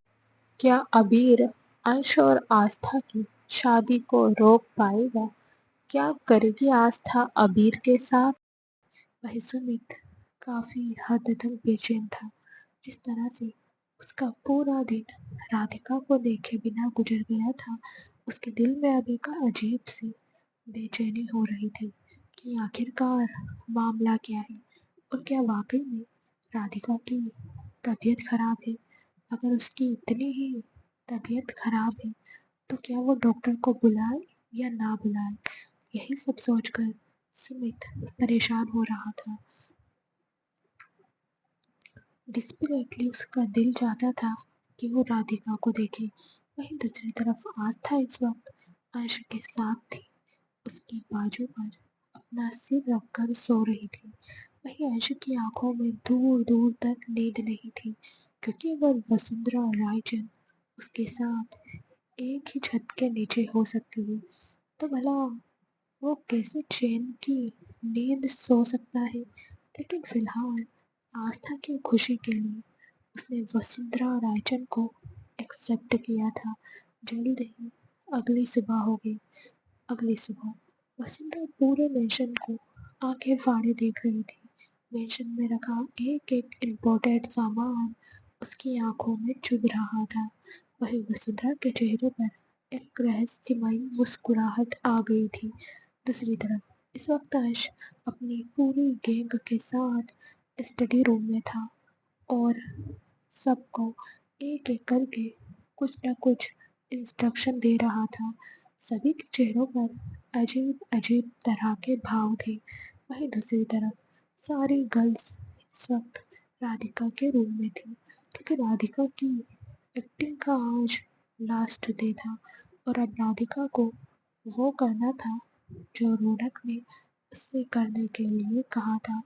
क्या अबीर अंश और आस्था की शादी को रोक पाएगा? क्या करेगी आस्था अबीर के साथ? वही सुमित काफी हद तक बेचैन था। जिस तरह से उसका पूरा दिन राधिका को देखे बिना गुजर गया था, उसके दिल में अभी का अजीब सी बेचैनी हो रही थी कि आखिरकार मामला क्या है और क्या वाकई में राधिका की तबीयत खराब है। अगर उसकी इतनी ही तबीयत खराब है तो क्या वो डॉक्टर को बुलाए या ना बुलाए, यही सब सोचकर सुमित परेशान हो रहा था। डिस्परेटली उसका दिल चाहता था कि वो राधिका को देखे। वहीं दूसरी तरफ आस्था इस वक्त अंश के साथ थी, उसकी बाजू पर अपना सिर रखकर सो रही थी। वहीं अंश की आंखों में दूर दूर तक नींद नहीं थी, क्योंकि अगर वसुंधरा रायचंद उसके साथ एक ही छत के नीचे हो सकती है तो भला वो कैसे चैन की नींद सो सकता है। लेकिन फिलहाल आस्था की खुशी के लिए उसने वसुंधरा रायचंद को एक्सेप्ट किया था। जल्द ही अगली सुबह हो गई। अगली सुबह वसुंधरा पूरे मेंशन को आंखें फाड़े देख रही थी। मेंशन में रखा एक एक इम्पोर्टेंट सामान उसकी आंखों में चुभ रहा था। वहीं वसुंधरा के चेहरे पर एक रहस्यमयी मुस्कुराहट आ गई थी। दूसरी तरफ इस वक्त अर्श अपनी पूरी गैंग के साथ स्टडी रूम में था और सबको एक एक करके कुछ न कुछ इंस्ट्रक्शन दे रहा था। सभी के चेहरों पर अजीब अजीब तरह के भाव थे। वहीं दूसरी तरफ सारी गर्ल्स इस वक्त राधिका के रूम में थी, क्योंकि राधिका की एक्टिंग का आज लास्ट डे था और अब राधिका को वो करना था जो रौनक ने उससे करने के लिए कहा था।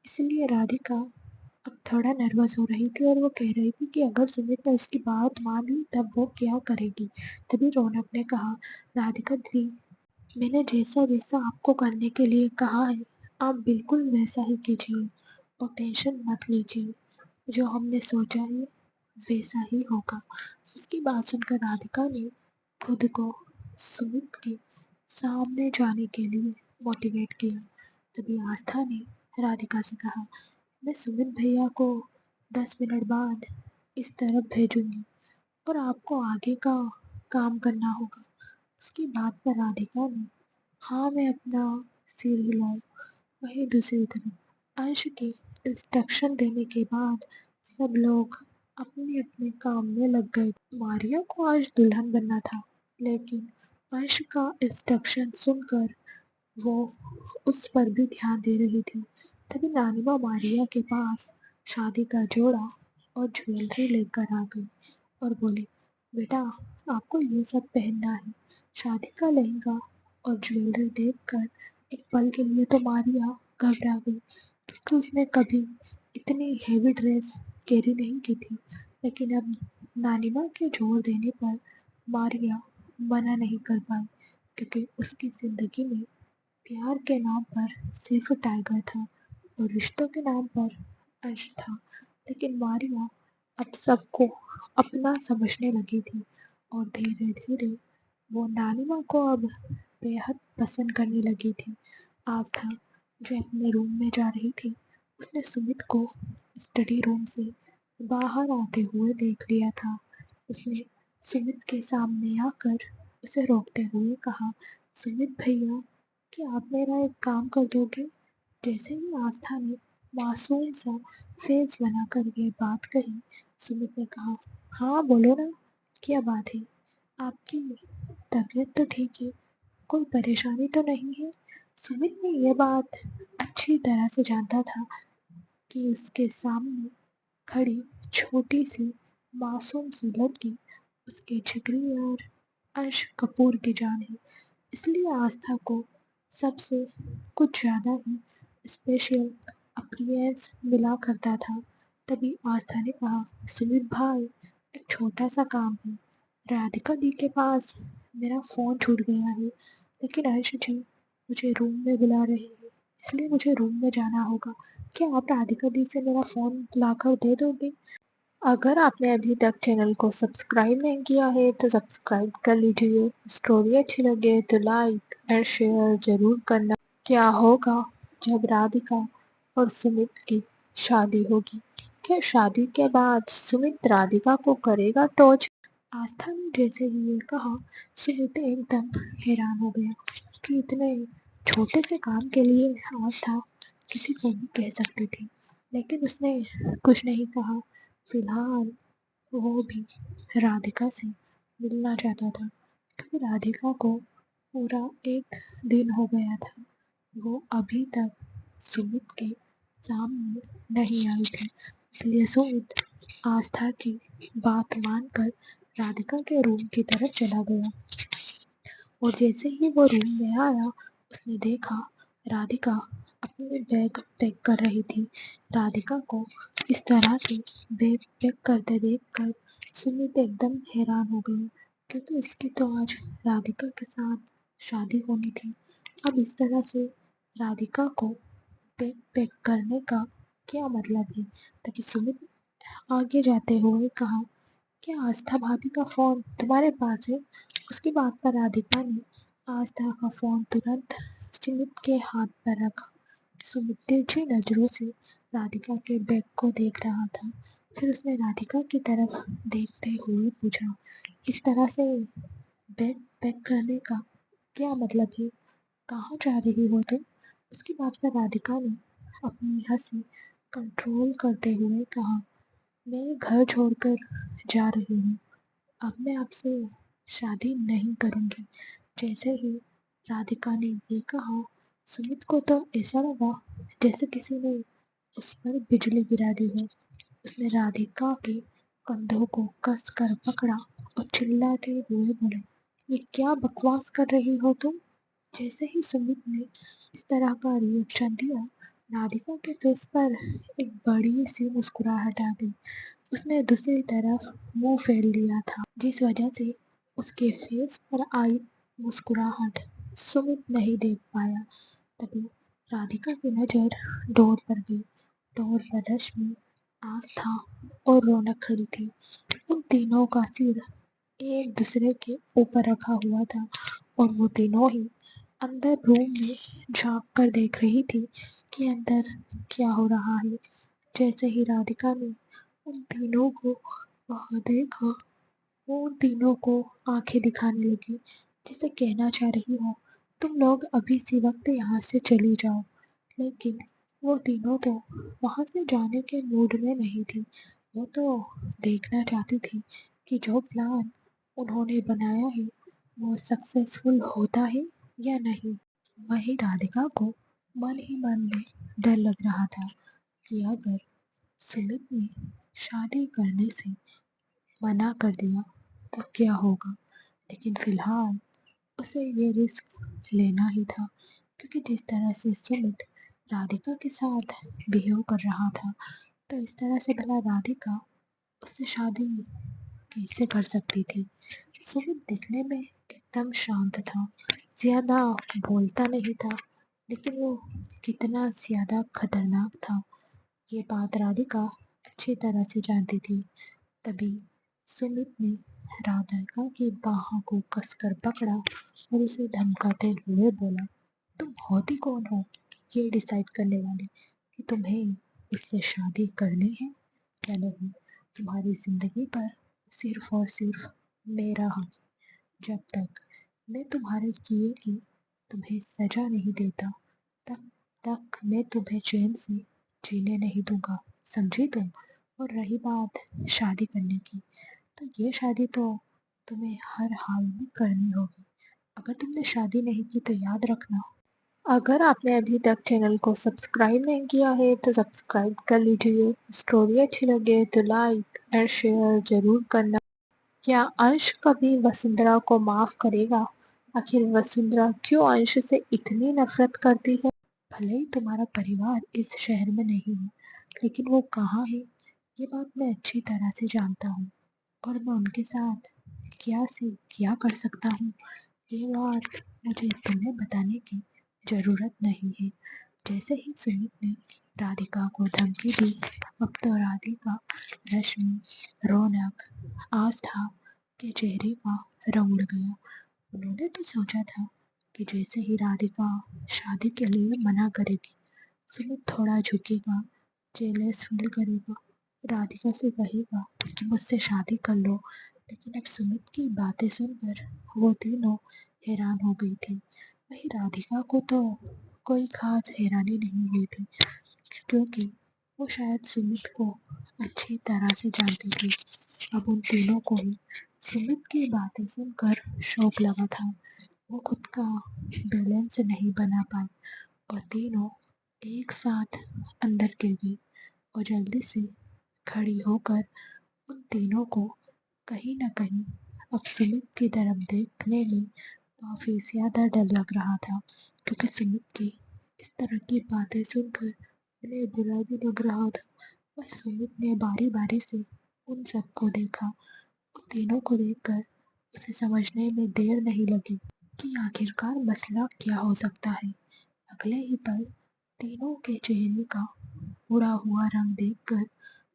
इसलिए राधिका अब थोड़ा नर्वस हो रही थी और वो कह रही थी कि अगर सुमित ने उसकी बात मान ली तब वो क्या करेगी। तभी रौनक ने कहा, राधिका दी, मैंने जैसा जैसा आपको करने के लिए कहा है आप बिल्कुल वैसा ही कीजिए और टेंशन मत लीजिए। जो हमने सोचा है वैसा ही होगा। उसकी बात सुनकर राधिका ने खुद को सुमित के सामने जाने के लिए मोटिवेट किया। तभी आस्था ने राधिका से कहा, मैं सुमित भैया को 10 मिनट बाद इस तरफ भेजूंगी और आपको आगे का काम करना होगा। उसकी बात पर राधिका ने हाँ मैं अपना सिर हिलाया। वहीं दूसरी तरफ अंश के इंस्ट्रक्शन देने के बाद सब लोग अपने अपने काम में लग गए। मारिया को आज दुल्हन बनना था, लेकिन अंश का इंस्ट्रक्शन सुनकर वो उस पर भी ध्यान दे रही थी। तभी नानिमा मारिया के पास शादी का जोड़ा और ज्वेलरी लेकर आ गई और बोली, बेटा आपको ये सब पहनना है। शादी का लहंगा और ज्वेलरी देखकर एक पल के लिए तो मारिया घबरा गई, क्योंकि उसने कभी इतनी हेवी ड्रेस कैरी नहीं की थी। लेकिन अब नानिमा के जोर देने पर मारिया मना नहीं कर पाई, क्योंकि उसकी ज़िंदगी में प्यार के नाम पर सिर्फ टाइगर था और रिश्तों के नाम पर अंश था। लेकिन मारिया अब सबको अपना समझने लगी थी और धीरे धीरे वो नानिमा को अब बेहद पसंद करने लगी थी। आस्था जो अपने रूम में जा रही थी, उसने सुमित को स्टडी रूम से बाहर आते हुए देख लिया था। उसने सुमित के सामने आकर उसे रोकते हुए कहा, सुमित भैया क्या आप मेरा एक काम कर दोगे? जैसे ही आस्था ने मासूम सा फेस बनाकर ये बात कही, सुमित ने कहा, हाँ बोलो ना, क्या बात है? आपकी तबीयत तो ठीक है, कोई परेशानी तो नहीं है? सुमित ने यह बात अच्छी तरह से जानता था कि उसके सामने खड़ी छोटी सी मासूम सी लड़की उसके जिगरी और अंश कपूर की जान है। इसलिए आस्था को सबसे कुछ ज़्यादा ही स्पेशल अपीयरेंस मिला करता था। तभी आस्था ने कहा, सुमित भाई, एक छोटा सा काम है। राधिका दी के पास मेरा फ़ोन छूट गया है, लेकिन अंश जी मुझे रूम में बुला रही है, इसलिए मुझे रूम में जाना होगा। क्या आप राधिका दी से मेरा फ़ोन लाकर दे दोगे? अगर आपने अभी तक चैनल को सब्सक्राइब नहीं किया है तो सब्सक्राइब कर लीजिए। स्टोरी अच्छी लगे तो लाइक और शेयर ज़रूर करना। क्या होगा जब राधिका और सुमित की शादी होगी? क्या शादी के बाद सुमित राधिका को करेगा टॉर्च? आस्था ने जैसे ही ये कहा, सुमित एकदम हैरान हो गया कि इतने छोटे से काम के लिए आस्था किसी को भी कह सकती थी, लेकिन उसने कुछ नहीं कहा। फिलहाल वो भी राधिका से मिलना चाहता था, क्योंकि राधिका को पूरा 1 दिन हो गया था। वो अभी तक सुमित के सामने नहीं आई थी। इसलिए सुमित आस्था की बात मानकर राधिका के रूम की तरफ चला गया, और जैसे ही वो रूम में आया, उसने देखा राधिका अपने बैग पैक कर रही थी। राधिका को इस तरह से बैग पैक करते देखकर सुमित एकदम हैरान हो गया, क्योंकि उसकी तो आज राधिका के साथ शादी होनी थी। अब इस तरह से राधिका को बैग पैक करने का क्या मतलब है? तभी सुमित आगे जाते हुए कहा, क्या आस्था भाभी का फ़ोन तुम्हारे पास है? उसकी बात पर राधिका ने आस्था का फ़ोन तुरंत सुमित के हाथ पर रखा। सुमित तिरछी नजरों से राधिका के बैग को देख रहा था। फिर उसने राधिका की तरफ देखते हुए पूछा, इस तरह से बैग पैक करने का क्या मतलब है? कहाँ जा रही हो तुम? उसकी बात पर राधिका ने अपनी हंसी कंट्रोल करते हुए कहा, मैं घर छोड़कर जा रही हूँ। अब मैं आपसे शादी नहीं करूँगी। जैसे ही राधिका ने ये कहा, सुमित को तो ऐसा लगा जैसे किसी ने उस पर बिजली गिरा दी हो। उसने राधिका के कंधों को कस कर पकड़ा और चिल्लाते हुए बोला, ये क्या बकवास कर रही हो तुम? जैसे ही सुमित ने इस तरह का रिएक्शन दिया, राधिका के फेस पर एक बड़ी सी मुस्कुराहट आ गई। उसने दूसरी तरफ मुंह फेर लिया था, जिस वजह से उसके फेस पर आई मुस्कुराहट सुमित नहीं देख पाया। तभी राधिका की नज़र डोर पर गई। डोर पर रश्मि, आस्था और रौनक खड़ी थी। उन तीनों का सिर एक दूसरे के ऊपर रखा हुआ था, और वो तीनों ही अंदर रूम में झांक कर देख रही थी कि अंदर क्या हो रहा है। जैसे ही राधिका ने उन तीनों को वहाँ देखा, वो उन तीनों को आंखें दिखाने लगी, जैसे कहना चाह रही हो, तुम लोग अभी इसी वक्त यहाँ से चली जाओ। लेकिन वो तीनों तो वहाँ से जाने के मूड में नहीं थी। वो तो देखना चाहती थी कि जो प्लान उन्होंने बनाया है वो सक्सेसफुल होता है या नहीं। वहीं राधिका को मन ही मन में डर लग रहा था कि अगर सुमित ने शादी करने से मना कर दिया तो क्या होगा। लेकिन फिलहाल उसे ये रिस्क लेना ही था, क्योंकि जिस तरह से सुमित राधिका के साथ बिहेव कर रहा था, तो इस तरह से भला राधिका उससे शादी कैसे कर सकती थी। सुमित दिखने में एकदम शांत था, ज़्यादा बोलता नहीं था, लेकिन वो कितना ज़्यादा खतरनाक था ये बात राधिका अच्छी तरह से जानती थी। तभी सुमित ने राधिका की बाहों को कसकर पकड़ा और उसे धमकाते हुए बोला, तुम होती कौन हो ये डिसाइड करने वाली कि तुम्हें इससे शादी करनी है या नहीं? तुम्हारी जिंदगी पर सिर्फ और सिर्फ मेरा हक। जब तक मैं तुम्हारे किए की तुम्हें सजा नहीं देता, तब तक मैं तुम्हें चैन से जीने नहीं दूंगा, समझी तुम? और रही बात शादी करने की, तो ये शादी तो तुम्हें हर हाल में करनी होगी। अगर तुमने शादी नहीं की तो याद रखना। अगर आपने अभी तक चैनल को सब्सक्राइब नहीं किया है तो सब्सक्राइब कर लीजिए। स्टोरी अच्छी लगे तो लाइक और शेयर जरूर करना। क्या अंश कभी वसुंधरा को माफ करेगा? आखिर वसुंधरा क्यों अंश से इतनी नफरत करती है? भले ही तुम्हारा परिवार इस शहर में नहीं है, लेकिन वो कहाँ है ये बात मैं अच्छी तरह से जानता हूँ, और मैं उनके साथ क्या से क्या कर सकता हूँ ये बात मुझे तुम्हें बताने की जरूरत नहीं है। जैसे ही सुमित ने राधिका को धमकी दी, अब तो राधिका, रश्मि, रौनक, आस्था के चेहरे का रंग उड़ गया। उन्होंने तो सोचा था कि जैसे ही राधिका शादी के लिए मना करेगी, सुमित थोड़ा झुकेगा, जेलस फील करेगा, राधिका से कहेगा कि मुझसे शादी कर लो। लेकिन अब सुमित की बातें सुनकर वो तीनों हैरान हो गई थी। वही राधिका को तो कोई खास हैरानी नहीं हुई थी, क्योंकि वो शायद सुमित को अच्छी तरह से जानती थी। अब उन तीनों को ही सुमित की बातें सुनकर शौक लगा था। वो खुद का बैलेंस नहीं बना पाई और तीनों एक साथ अंदर गिर गई और जल्दी से खड़ी होकर उन तीनों को कहीं न कहीं अब सुमित की तरफ देखने में काफ़ी ज़्यादा डर लग रहा था, क्योंकि सुमित की इस तरह की बातें सुनकर उन्हें बुरा भी लग रहा था। और सुमित ने बारी-बारी से उन सबको देखा। उन तीनों को देखकर उसे समझने में देर नहीं लगी कि आखिरकार मसला क्या हो सकता है। अगले ही पल तीनों के चेहरे का उड़ा हुआ रंग देखकर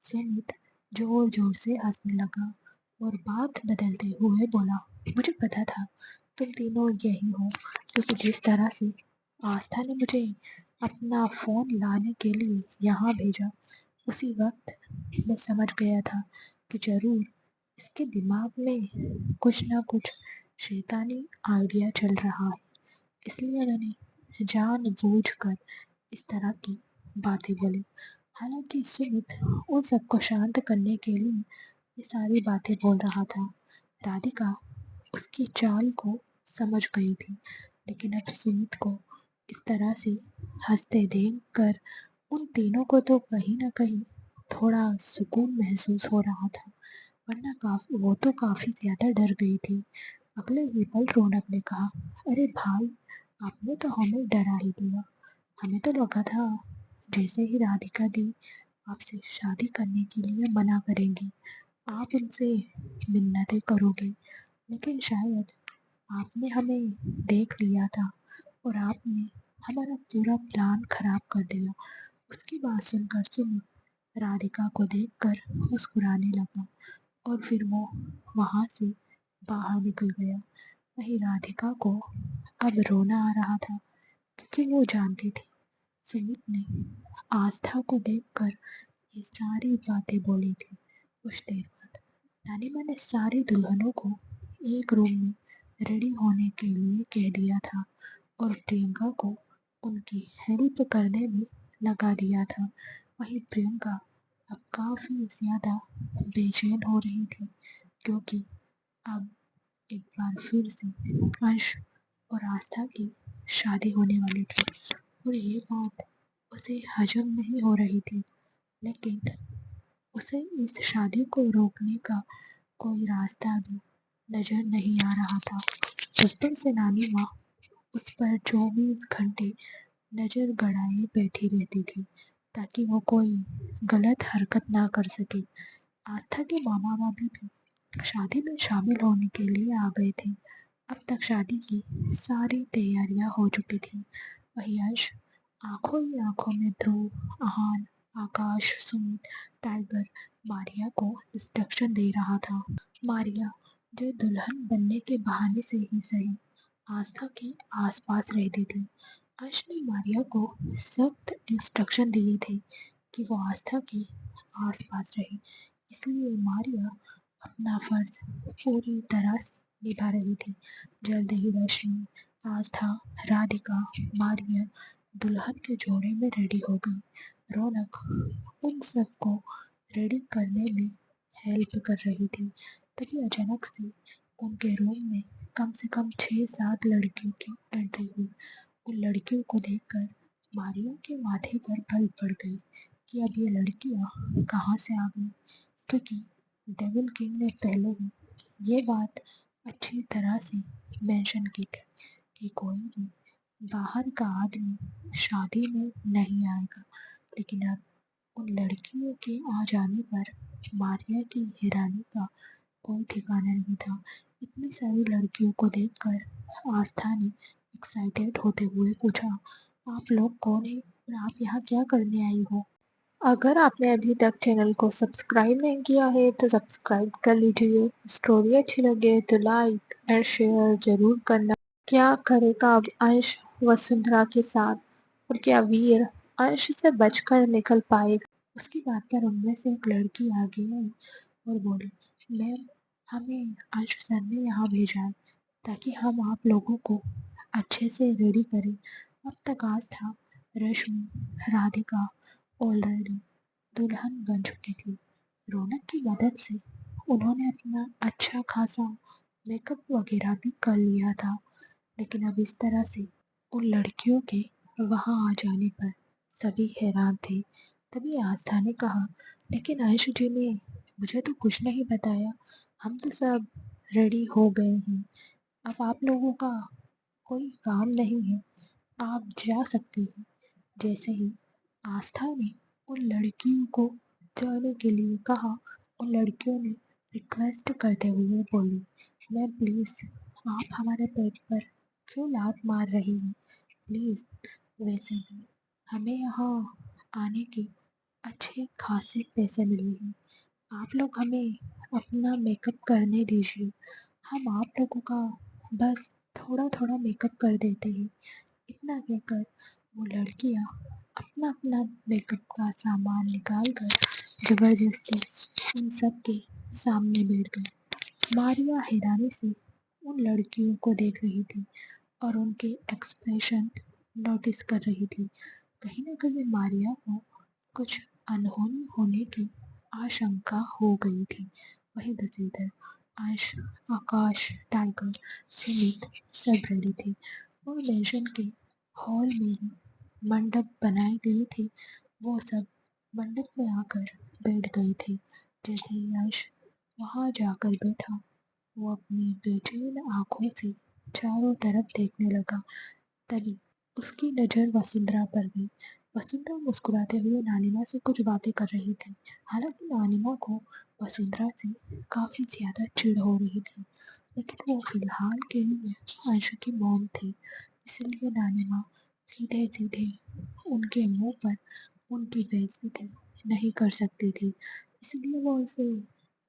सुमित जोर जोर से हंसने लगा और बात बदलते हुए बोला, मुझे पता था तुम तीनों यही हो, क्योंकि जिस तरह से आस्था ने मुझे अपना फोन लाने के लिए यहाँ भेजा, उसी वक्त मैं समझ गया था कि जरूर इसके दिमाग में कुछ ना कुछ शैतानी आइडिया चल रहा है। इसलिए मैंने जानबूझकर इस तरह की बातें बोली। हालांकि सुमित उन सबको शांत करने के लिए ये सारी बातें बोल रहा था। राधिका उसकी चाल को समझ गई थी, लेकिन अब सुमित को इस तरह से हंसते देख कर उन तीनों को तो कहीं ना कहीं थोड़ा सुकून महसूस हो रहा था, वरना काफी वो तो काफी ज्यादा डर गई थी। अगले ही पल रौनक ने कहा, अरे भाई, आपने तो हमें डरा ही दिया। हमें तो लगा था जैसे ही राधिका दी आपसे शादी करने के लिए मना करेंगी, आप उनसे मिन्नतें करोगे, लेकिन शायद आपने हमें देख लिया था और आपने हमारा पूरा प्लान खराब कर दिया। उसकी बात सुनकर सुमित राधिका को देखकर मुस्कुराने लगा और फिर वो वहां से बाहर निकल गया। वहीं राधिका को अब रोना आ रहा था, क्योंकि वो जानती थी सुमित ने आस्था को देखकर ये सारी बातें बोली थी। कुछ देर बाद नानी माँ ने सारी दुल्हनों को एक रूम में रेडी होने के लिए कह दिया था और प्रियंका को उनकी हेल्प करने में लगा दिया था। वहीं प्रियंका अब काफी ज्यादा बेचैन हो रही थी, क्योंकि अब एक बार फिर से अंश और आस्था की शादी होने वाली थी और ये बात उसे हजम नहीं हो रही थी। लेकिन उसे इस शादी को रोकने का कोई रास्ता भी नजर नहीं आ रहा था। बचपन से नानी माँ उस पर 24 घंटे नजर गड़ाए बैठी रहती थी, ताकि वो कोई गलत हरकत ना कर सके। आस्था के मामा भाभी भी शादी में शामिल होने के लिए आ गए थे। अब तक शादी की सारी तैयारियां हो चुकी थी। वही अंश आंखों ही आंखों में ध्रुव, आहान, आकाश, सुमित, टाइगर, मारिया को इंस्ट्रक्शन दे रहा था। मारिया, जो दुल्हन बनने के बहाने से ही सही, आस्था के आसपास रहती थी। अंश ने मारिया को सख्त इंस्ट्रक्शन दिए थे कि वो आस्था के आसपास रहे। इसलिए मारिया अपना फर्ज पूरी तरह से निभा रही थी। जल्द ही रश्मि, आस्था, राधिका, मारिया दुल्हन के जोड़े में रेडी हो गई। रौनक उन सबको रेडी करने में हेल्प कर रही थी। तभी अचानक से उनके रूम में कम से कम 6-7 लड़कियों की एंट्री हुई। उन लड़कियों को देखकर मारिया के माथे पर बल पड़ गई कि अब ये लड़कियां कहाँ से आ गई, क्योंकि डेविल किंग ने पहले ही ये बात अच्छी तरह से मेंशन की थी कि कोई भी बाहर का आदमी शादी में नहीं आएगा। लेकिन अब उन लड़कियों के आ जाने पर मारिया की हैरानी का कोई ठिकाना नहीं था। इतनी सारी लड़कियों को देखकर आस्था ने एक्साइटेड होते हुए पूछा, आप लोग कौन है और आप यहाँ क्या करने आई हो? अगर आपने अभी तक चैनल को सब्सक्राइब नहीं किया है तो सब्सक्राइब कर लीजिए। स्टोरी अच्छी लगे तो लाइक और शेयर जरूर करना। क्या करेगा अब अंश वसुंधरा के साथ, और क्या वीर अंश से बचकर निकल पाएगा? उसकी बात पर उनमें से एक लड़की आगे आई और बोली, मैम, हमें अंश सर ने यहाँ भेजा है ताकि हम आप लोगों को अच्छे से रेडी करें। अब तक आस्था, रश्मि, राधिका ऑलरेडी दुल्हन बन चुकी थी। रौनक की मदद से उन्होंने अपना अच्छा खासा मेकअप वगैरह भी कर लिया था। लेकिन अब इस तरह से उन लड़कियों के वहां आ जाने पर सभी हैरान थे। तभी आस्था ने कहा, लेकिन अंश जी ने मुझे तो कुछ नहीं बताया। हम तो सब रेडी हो गए हैं। अब आप लोगों का कोई काम नहीं है, आप जा सकते हैं। जैसे ही आस्था ने उन लड़कियों को जाने के लिए कहा, उन लड़कियों ने रिक्वेस्ट करते हुए बोली, मैम प्लीज़, आप हमारे पेट पर क्यों लात मार रही हैं? प्लीज़, वैसे भी हमें यहाँ आने के अच्छे खासे पैसे मिले हैं। आप लोग हमें अपना मेकअप करने दीजिए। हम आप लोगों का बस थोड़ा थोड़ा मेकअप कर देते हैं। इतना कहकर वो लड़कियां अपना अपना मेकअप का सामान निकाल कर जबरदस्ती उन सब के सामने बैठ गई। मारिया हैरानी से उन लड़कियों को देख रही थी और उनके एक्सप्रेशन नोटिस कर रही थी। कहीं ना कहीं मारिया को कुछ अनहोनी होने की आशंका हो गई थी। वहीं दूसरी तरफ आश, आकाश, टाइगर, सुमित सब रेडी थे और मेंशन के हॉल में ही मंडप बनाए गए थे। वो सब मंडप में आकर बैठ गए थे। जैसे ही यश वहां जाकर बैठा, वो अपनी बेचैन आंखों से चारों तरफ देखने लगा। तभी उसकी नज़र वसुंधरा पर गई। वसुंधरा मुस्कुराते हुए नानिमा से कुछ बातें कर रही थी। हालांकि नानिमा को वसुंधरा से काफ़ी ज़्यादा चिढ़ हो रही थी, लेकिन वो फिलहाल के लिए अंशु की मॉम थी, इसलिए नानिमा सीधे सीधे उनके मुंह पर उनकी बेइज्जती नहीं कर सकती थी। इसलिए वो उसे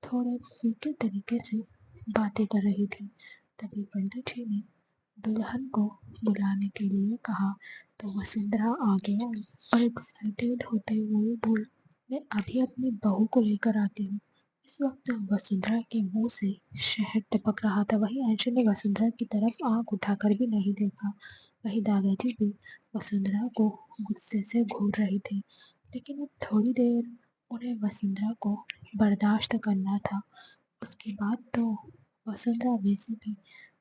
थोड़े फीके तरीके से बातें कर रही थी। तभी पंडित जी ने दुल्हन को बुलाने के लिए कहा तो वसुंधरा आगे आई और एक्साइटेड होते हुए बोली, मैं अभी अपनी बहू को लेकर आती हूँ। इस वक्त वसुंधरा के मुंह से शहद टपक रहा था। वहीं अंशु ने वसुंधरा की तरफ आंख उठाकर भी नहीं देखा। वहीं दादाजी भी वसुंधरा को गुस्से से घूर रहे थे। लेकिन अब थोड़ी देर उन्हें वसुंधरा को बर्दाश्त करना था। उसके बाद तो वसुंधरा वैसे भी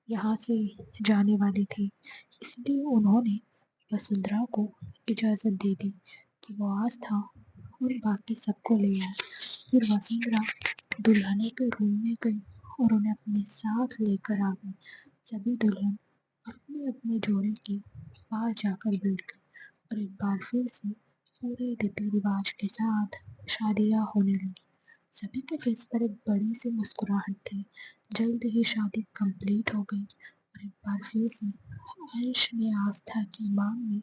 यहाँ से जाने वाली थी, इसलिए उन्होंने वसुंधरा को इजाज़त दे दी कि वो आस्था और बाकी सबको ले आए। फिर वसुंधरा दुल्हनों के रूम में गई और उन्हें अपने साथ लेकर आ गई। सभी दुल्हन अपने अपने जोड़े के पास जाकर बैठ गई और एक बार फिर से पूरे रीति रिवाज के साथ शादियाँ होने लगी। सभी के फेस पर एक बड़ी सी मुस्कुराहट थी। जल्द ही शादी कंप्लीट हो गई और एक बार फिर से अंश ने आस्था की मांग में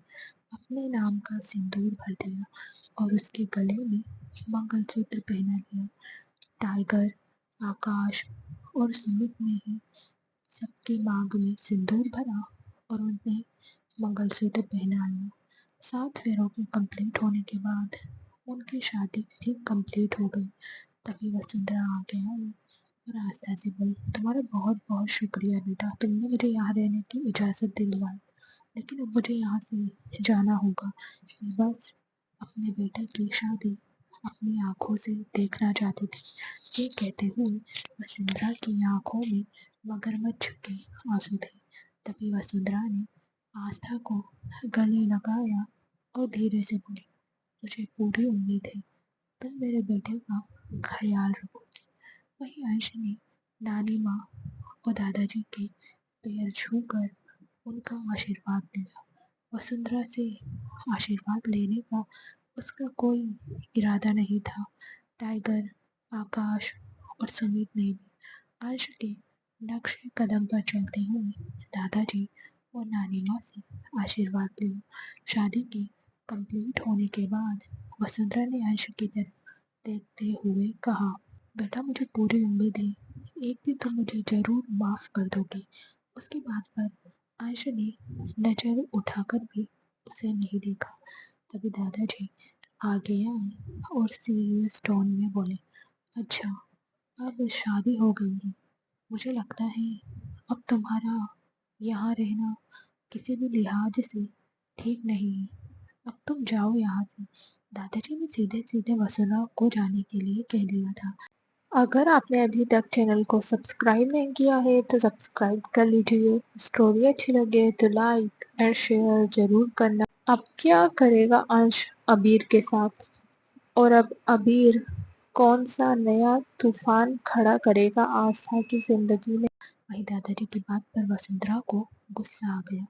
अपने नाम का सिंदूर भर दिया और उसके गले में मंगलसूत्र पहना दिया। टाइगर, आकाश और सुमित ने ही सबकी मांग में सिंदूर भरा और उन्हें मंगलसूत्र पहनाया। 7 फेरों के कंप्लीट होने के बाद उनकी शादी भी कंप्लीट हो गई। तभी वसुंधरा आ गया और आस्था से बोली, तुम्हारा बहुत बहुत शुक्रिया बेटा, तुमने मुझे यहाँ रहने की इजाज़त दिलवाई। लेकिन अब मुझे यहाँ से जाना होगा। बस अपने बेटे की शादी अपनी आंखों से देखना चाहती थी। ये कहते हुए वसुंधरा की आंखों में मगरमच्छ के आंसू थे। तभी वसुंधरा ने आस्था को गले लगाया और धीरे से बोली, मुझे पूरी उम्मीद है तुम मेरे बेटे का ख्याल रखोगी। वहीं अंश ने नानी माँ और दादाजी के पैर छूकर उनका आशीर्वाद लिया। वसुंधरा से आशीर्वाद लेने का उसका कोई इरादा नहीं था। टाइगर, आकाश और सुमित ने भी अंश के नक्शे कदम पर चलते हुए दादाजी और नानी माँ से आशीर्वाद लिया। शादी के कंप्लीट होने के बाद वसुंधरा ने अंश की तरफ देखते हुए कहा, बेटा मुझे पूरी उम्मीद है एक दिन तुम मुझे जरूर माफ कर दोगे। उसकी बात पर अंश ने नजर उठाकर भी उसे नहीं देखा। तभी दादाजी आगे आए और सीरियस टोन में बोले, अच्छा अब शादी हो गई है, मुझे लगता है अब तुम्हारा यहाँ रहना किसी भी लिहाज से ठीक नहीं है। अब तुम जाओ यहाँ से। दादाजी ने सीधे सीधे वसुंधरा को जाने के लिए कह दिया था। अगर आपने अभी तक चैनल को सब्सक्राइब नहीं किया है तो सब्सक्राइब कर लीजिए। स्टोरी अच्छी लगे तो लाइक और शेयर जरूर करना। अब क्या करेगा अंश अबीर के साथ, और अब अबीर कौन सा नया तूफान खड़ा करेगा आस्था की जिंदगी में। वहीं दादाजी की बात पर वसुंधरा को गुस्सा आ गया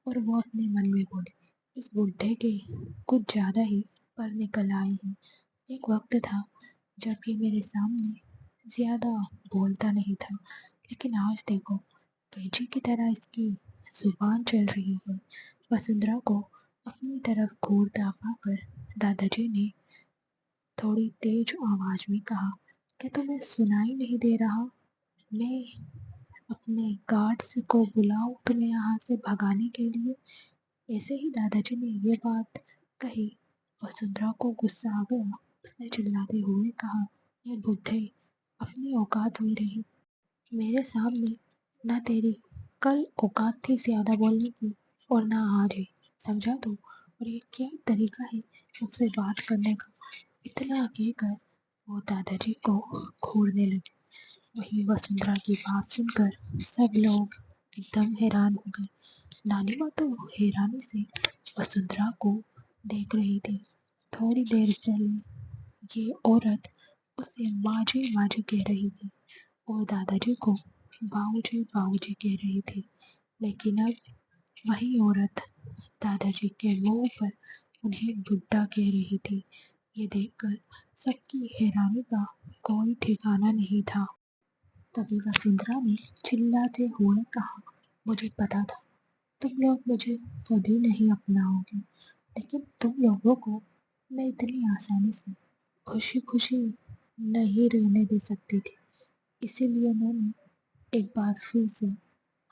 और वो अपने मन में बोली, इस बुढ़े के कुछ ज्यादा ही पर निकल आए हैं। एक वक्त था जब ये मेरे सामने ज्यादा बोलता नहीं था, लेकिन आज देखो कैंची की तरह इसकी जुबान चल रही है। वसुंधरा को अपनी तरफ घूरता पाकर दादाजी ने थोड़ी तेज आवाज में कहा, क्या तुम्हें सुनाई नहीं दे रहा? मैं अपने गार्ड्स को बुलाऊं तुम्हें यहाँ से भगाने के लिए? ऐसे ही दादाजी ने ये बात कही। वसुंधरा को गुस्सा आ गया। उसने चिल्लाते हुए कहा, ये बुढ़े अपनी औकात में रही। मेरे सामने ना तेरी कल औकात थी ज्यादा बोलने की और ना आज है, समझा तू? और ये क्या तरीका है मुझसे बात करने का? इतना कहकर वो दादाजी को घूरने लगे। वहीं वसुंधरा की बात सुनकर सब लोग एकदम हैरान हो गए। नानी माँ तो हैरानी से वसुंधरा को देख रही थी। थोड़ी देर पहले ये औरत उसे माजी माजी कह रही थी और दादाजी को बाबूजी बाबूजी कह रही थी, लेकिन अब वही औरत दादाजी के मुंह पर उन्हें बुड्ढा कह रही थी। ये देखकर सबकी हैरानी का कोई ठिकाना नहीं था। तभी वसुंधरा ने चिल्लाते हुए कहा, मुझे पता था तुम लोग मुझे कभी नहीं अपनाओगे, लेकिन तुम लोगों को मैं इतनी आसानी से खुशी खुशी नहीं रहने दे सकती थी। इसीलिए मैंने एक बार फिर से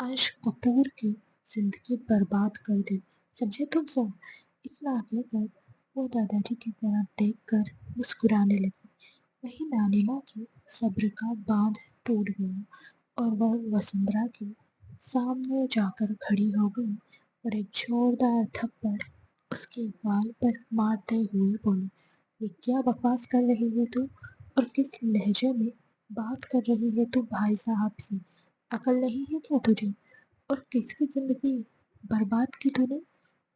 अंश कपूर की जिंदगी बर्बाद कर दी। समझे तुम सब? इतना कहकर वो दादाजी की तरफ देखकर मुस्कुराने लगी। वहीं नानी माँ की सब्र का बांध टूट गया और वह वसुंधरा के सामने जाकर खड़ी हो गई और एक जोरदार थप्पड़ उसके गाल पर मारते हुए बोली, ये क्या बकवास कर रही है तू? और किस लहजे में बात कर रही है तू भाई साहब से? अकल नहीं है क्या तुझे? और किसकी जिंदगी बर्बाद की तूने?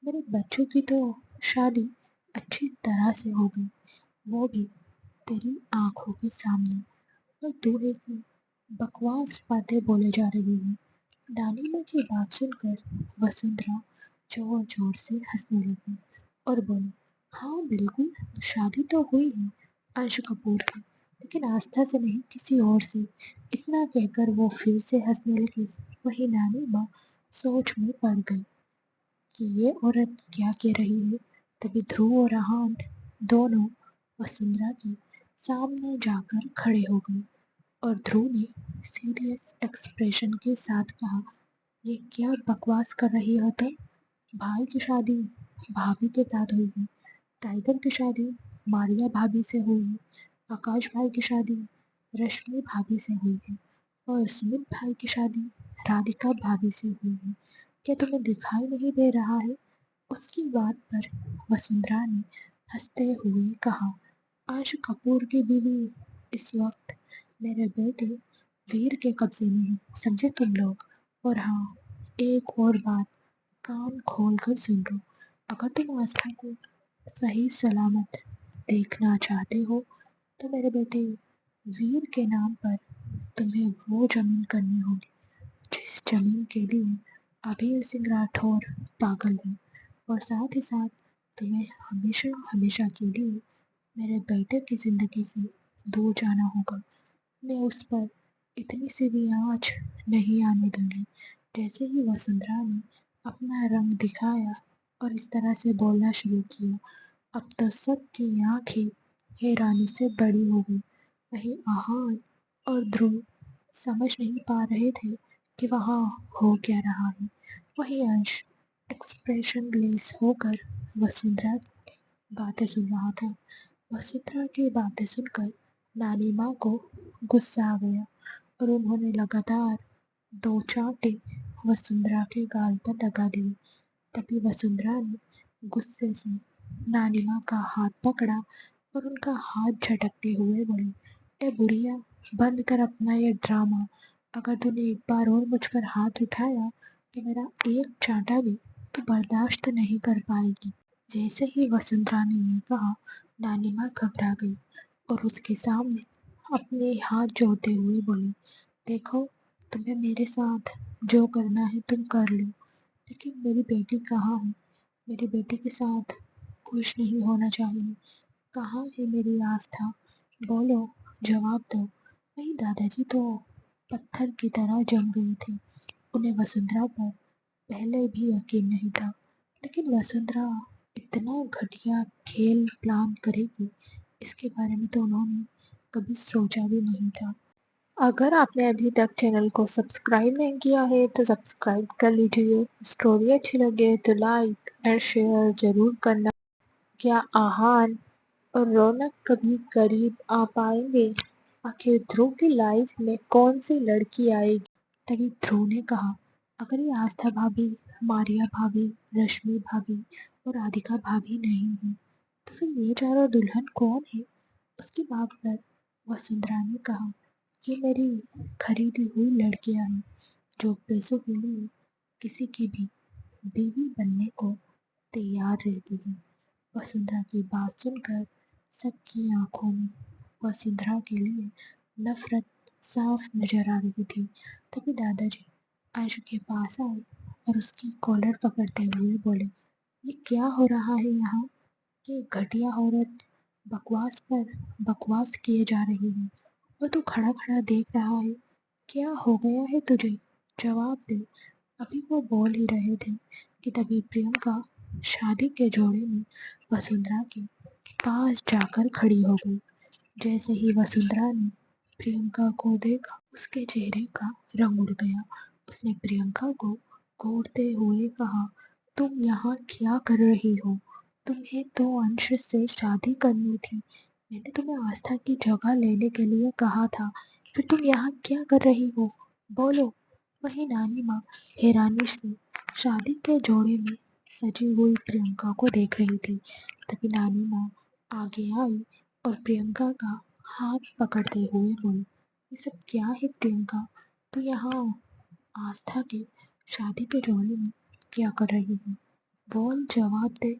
मेरे बच्चों की तो शादी अच्छी तरह से हो गई, वो भी तेरी आंखों के सामने, और तू ऐसी बकवास बातें बोले जा रही है। नानी माँ की बात सुनकर वसुंधरा जोर जोर से हंसने लगी और बोली, हाँ बिल्कुल, शादी तो हुई है अंश कपूर की, लेकिन आस्था से नहीं, किसी और से। इतना कहकर वो फिर से हंसने लगी। वही नानी माँ सोच में पड़ गई कि ये औरत क्या कह रही है। तभी ध्रुव और आहान दोनों वसुंधरा के सामने जाकर खड़े हो गए और ध्रुव ने सीरियस एक्सप्रेशन के साथ कहा, ये क्या बकवास कर रही हो तुम? भाई की शादी भाभी के साथ हुई है, टाइगर की शादी मारिया भाभी से हुई है, आकाश भाई की शादी रश्मि भाभी से हुई है और सुमित भाई की शादी राधिका भाभी से हुई है। क्या तुम्हें दिखाई नहीं दे रहा है? उसकी बात पर वसुंधरा ने हंसते हुए कहा, आयशा कपूर की बीवी इस वक्त मेरे बेटे वीर के कब्जे में है, समझे तुम लोग। और हाँ, एक और बात कान खोल कर सुन लो। अगर तुम आस्था को सही सलामत देखना चाहते हो तो मेरे बेटे वीर के नाम पर तुम्हें वो जमीन करनी होगी जिस जमीन के लिए अबीर सिंह राठौर पागल है। और साथ ही साथ तुम्हें हमेशा हमेशा के लिए मेरे बेटे की जिंदगी से दूर जाना होगा। मैं उस पर इतनी सी भी आँच नहीं आने दूंगी। जैसे ही वसुंधरा ने अपना रंग दिखाया और इस तरह से बोलना शुरू किया, अब तो सबकी आंखें हैरानी से बड़ी हो गई। वहीं आहान और ध्रुव समझ नहीं पा रहे थे कि वहाँ हो क्या रहा है। वहीं अंश एक्सप्रेशन लेस होकर वसुंधरा की बातें सुन रहा था। वसुंधरा की बातें सुनकर नानी माँ को गुस्सा आ गया और उन्होंने लगातार दो चांटे वसुंधरा के गाल पर लगा दिए। तभी वसुंधरा ने गुस्से से नानी माँ का हाथ पकड़ा और उनका हाथ झटकते हुए बोली, ए बुढ़िया, बंद कर अपना ये ड्रामा। अगर तूने एक बार और मुझ पर हाथ उठाया तो मेरा एक चांटा भी तू बर्दाश्त नहीं कर पाएगी। जैसे ही वसुंधरा ने ये कहा, नानी माँ घबरा गई और उसके सामने अपने हाथ जोड़ते हुए बोली, देखो, तुम्हें मेरे साथ जो करना है तुम कर लो, लेकिन मेरी बेटी कहाँ है? मेरी बेटी के साथ खुश नहीं होना चाहिए। कहाँ है मेरी आस्था? बोलो, जवाब दो। वही दादाजी तो पत्थर की तरह जम गए थे। उन्हें वसुंधरा पर पहले भी यकीन नहीं था, लेकिन वसुंधरा इतना घटिया खेल प्लान करेगी इसके बारे में तो उन्होंने कभी सोचा भी नहीं था। अगर आपने अभी तक चैनल को सब्सक्राइब नहीं किया है तो सब्सक्राइब कर लीजिए। स्टोरी अच्छी लगे तो लाइक और शेयर ज़रूर करना। क्या आहान और रौनक कभी करीब आ पाएंगे? आखिर ध्रुव की लाइफ में कौन सी लड़की आएगी? तभी ध्रुव ने कहा, अगर ये आस्था भाभी, मारिया भाभी, रश्मि भाभी और राधिका भाभी नहीं है तो फिर ये चारों दुल्हन कौन है? उसकी बात पर वसुंधरा ने कहा, ये मेरी खरीदी हुई लड़कियां हैं जो पैसों के लिए किसी की भी बीवी बनने को तैयार रहती हैं। वसुंधरा की बात सुनकर सबकी आंखों में वसुंधरा के लिए नफरत साफ नजर आ रही थी। तभी दादाजी आयशा के पास आए और उसकी कॉलर पकड़ते हुए बोले, ये क्या हो रहा है यहाँ? ये घटिया औरत बकवास पर बकवास किए जा रही है और तू खड़ा खड़ा देख रहा है। क्या हो गया है तुझे? जवाब दे। अभी वो बोल ही रहे थे कि तभी प्रियंका शादी के जोड़े में वसुंधरा के पास जाकर खड़ी हो गई। जैसे ही वसुंधरा ने प्रियंका को देखा, उसके चेहरे का रंग उड़ गया। उसने प्रियंका को घूरते हुए कहा, तुम यहाँ क्या कर रही हो? तुम्हें तो अंश से शादी करनी थी। मैंने तुम्हें आस्था की जगह लेने के लिए कहा था, फिर तुम यहाँ क्या कर रही हो? बोलो। वही नानी माँ हैरानी से शादी के जोड़े में सजी हुई प्रियंका को देख रही थी। तभी नानी माँ आगे आई और प्रियंका का हाथ पकड़ते हुए बोली, ये सब क्या है प्रियंका? तू यहाँ आस्था के शादी के जोड़े में क्या कर रही है? बोल, जवाब दे।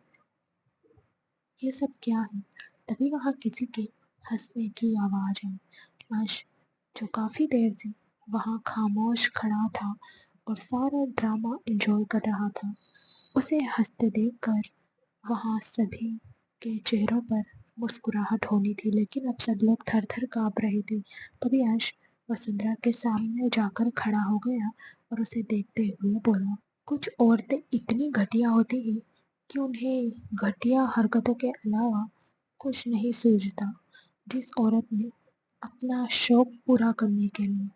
ये सब क्या है? तभी वहाँ किसी के हंसने की आवाज आई। अंश, जो काफी देर से वहाँ खामोश खड़ा था और सारा ड्रामा एंजॉय कर रहा था, उसे हंसते देखकर वहाँ सभी के चेहरों पर मुस्कुराहट होनी थी, लेकिन अब सब लोग थर थर काँप रहे थे। तभी अंश वसुंधरा के सामने जाकर खड़ा हो गया और उसे देखते हुए बोला, कुछ औरतें इतनी घटिया होती हैं कि उन्हें घटिया हरकतों के अलावा कुछ नहीं सूझता। जिस औरत ने अपना शौक पूरा करने के लिए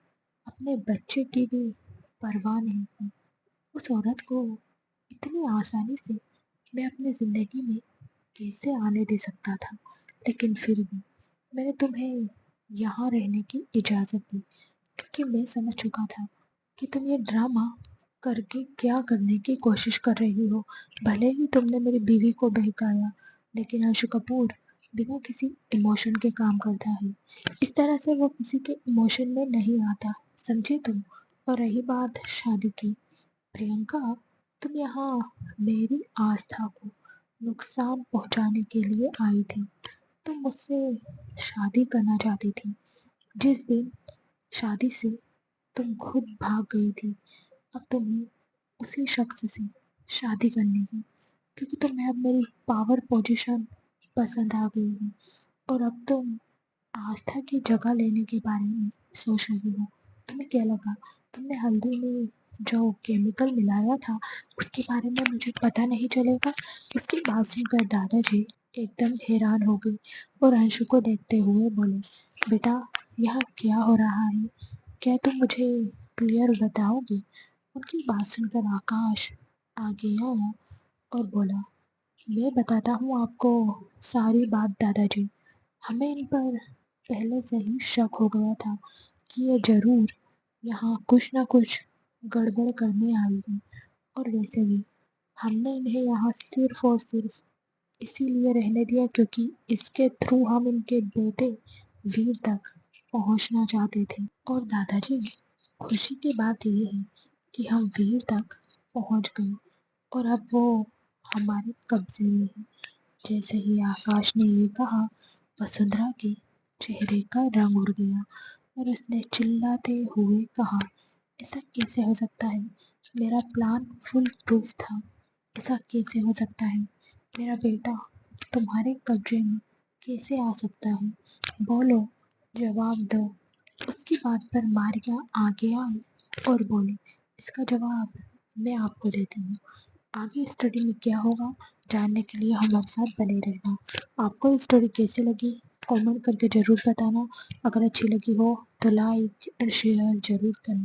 अपने बच्चे की भी परवाह नहीं की, उस औरत को इतनी आसानी से मैं अपनी ज़िंदगी में कैसे आने दे सकता था? लेकिन फिर भी मैंने तुम्हें यहाँ रहने की इजाज़त दी क्योंकि मैं समझ चुका था कि तुम ये ड्रामा करके क्या करने की कोशिश कर रही हो। भले ही तुमने मेरी बीवी को बहकाया, लेकिन अंशु कपूर, बिना किसी इमोशन के काम करता है। इस तरह से वो किसी के इमोशन में नहीं आता, समझे तुम? और रही बात शादी की, प्रियंका, तुम यहाँ मेरी आस्था को नुकसान पहुँचाने के लिए आई थी। तुम मुझसे शादी करना चाहती थी। जिस दिन शादी से तुम खुद भाग गई थी, अब तुम्हें उसी शख्स से शादी करनी है, क्योंकि तुम्हें अब मेरी पावर पोजीशन पसंद आ गई है और अब तुम आस्था की जगह लेने के बारे में सोच रही हो। तुम्हें क्या लगा तुमने हल्दी में जो केमिकल मिलाया था उसके बारे में मुझे पता नहीं चलेगा? उसकी बात सुनकर दादाजी एकदम हैरान हो गए और अंशु को देखते हुए बोले, बेटा, यहाँ क्या हो रहा है? क्या तुम मुझे क्लियर बताओगे? उनकी बात सुनकर आकाश आगे आया और बोला, मैं बताता हूँ आपको सारी बात दादाजी। हमें इन पर पहले से ही शक हो गया था कि ये ज़रूर यहाँ कुछ ना कुछ गड़बड़ करने आई है। और वैसे भी हमने इन्हें यहाँ सिर्फ और सिर्फ इसीलिए रहने दिया क्योंकि इसके थ्रू हम इनके बेटे वीर तक पहुँचना चाहते थे। और दादाजी, खुशी की बात ये है कि हम वीर तक पहुँच गए और अब वो हमारे कब्जे में है। जैसे ही आकाश ने ये कहा, वसुंधरा के चेहरे का रंग उड़ गया और उसने चिल्लाते हुए कहा, ऐसा कैसे हो सकता है? मेरा प्लान फुल प्रूफ था। ऐसा कैसे हो सकता है? मेरा बेटा तुम्हारे कब्जे में कैसे आ सकता है? बोलो, जवाब दो। उसकी बात पर मारिया आगे आई और बोली, इसका जवाब मैं आपको देती हूँ। आगे स्टडी में क्या होगा जानने के लिए हमारे साथ बने रहना। आपको ये स्टोरी कैसी लगी कमेंट करके ज़रूर बताना। अगर अच्छी लगी हो तो लाइक और शेयर ज़रूर करना।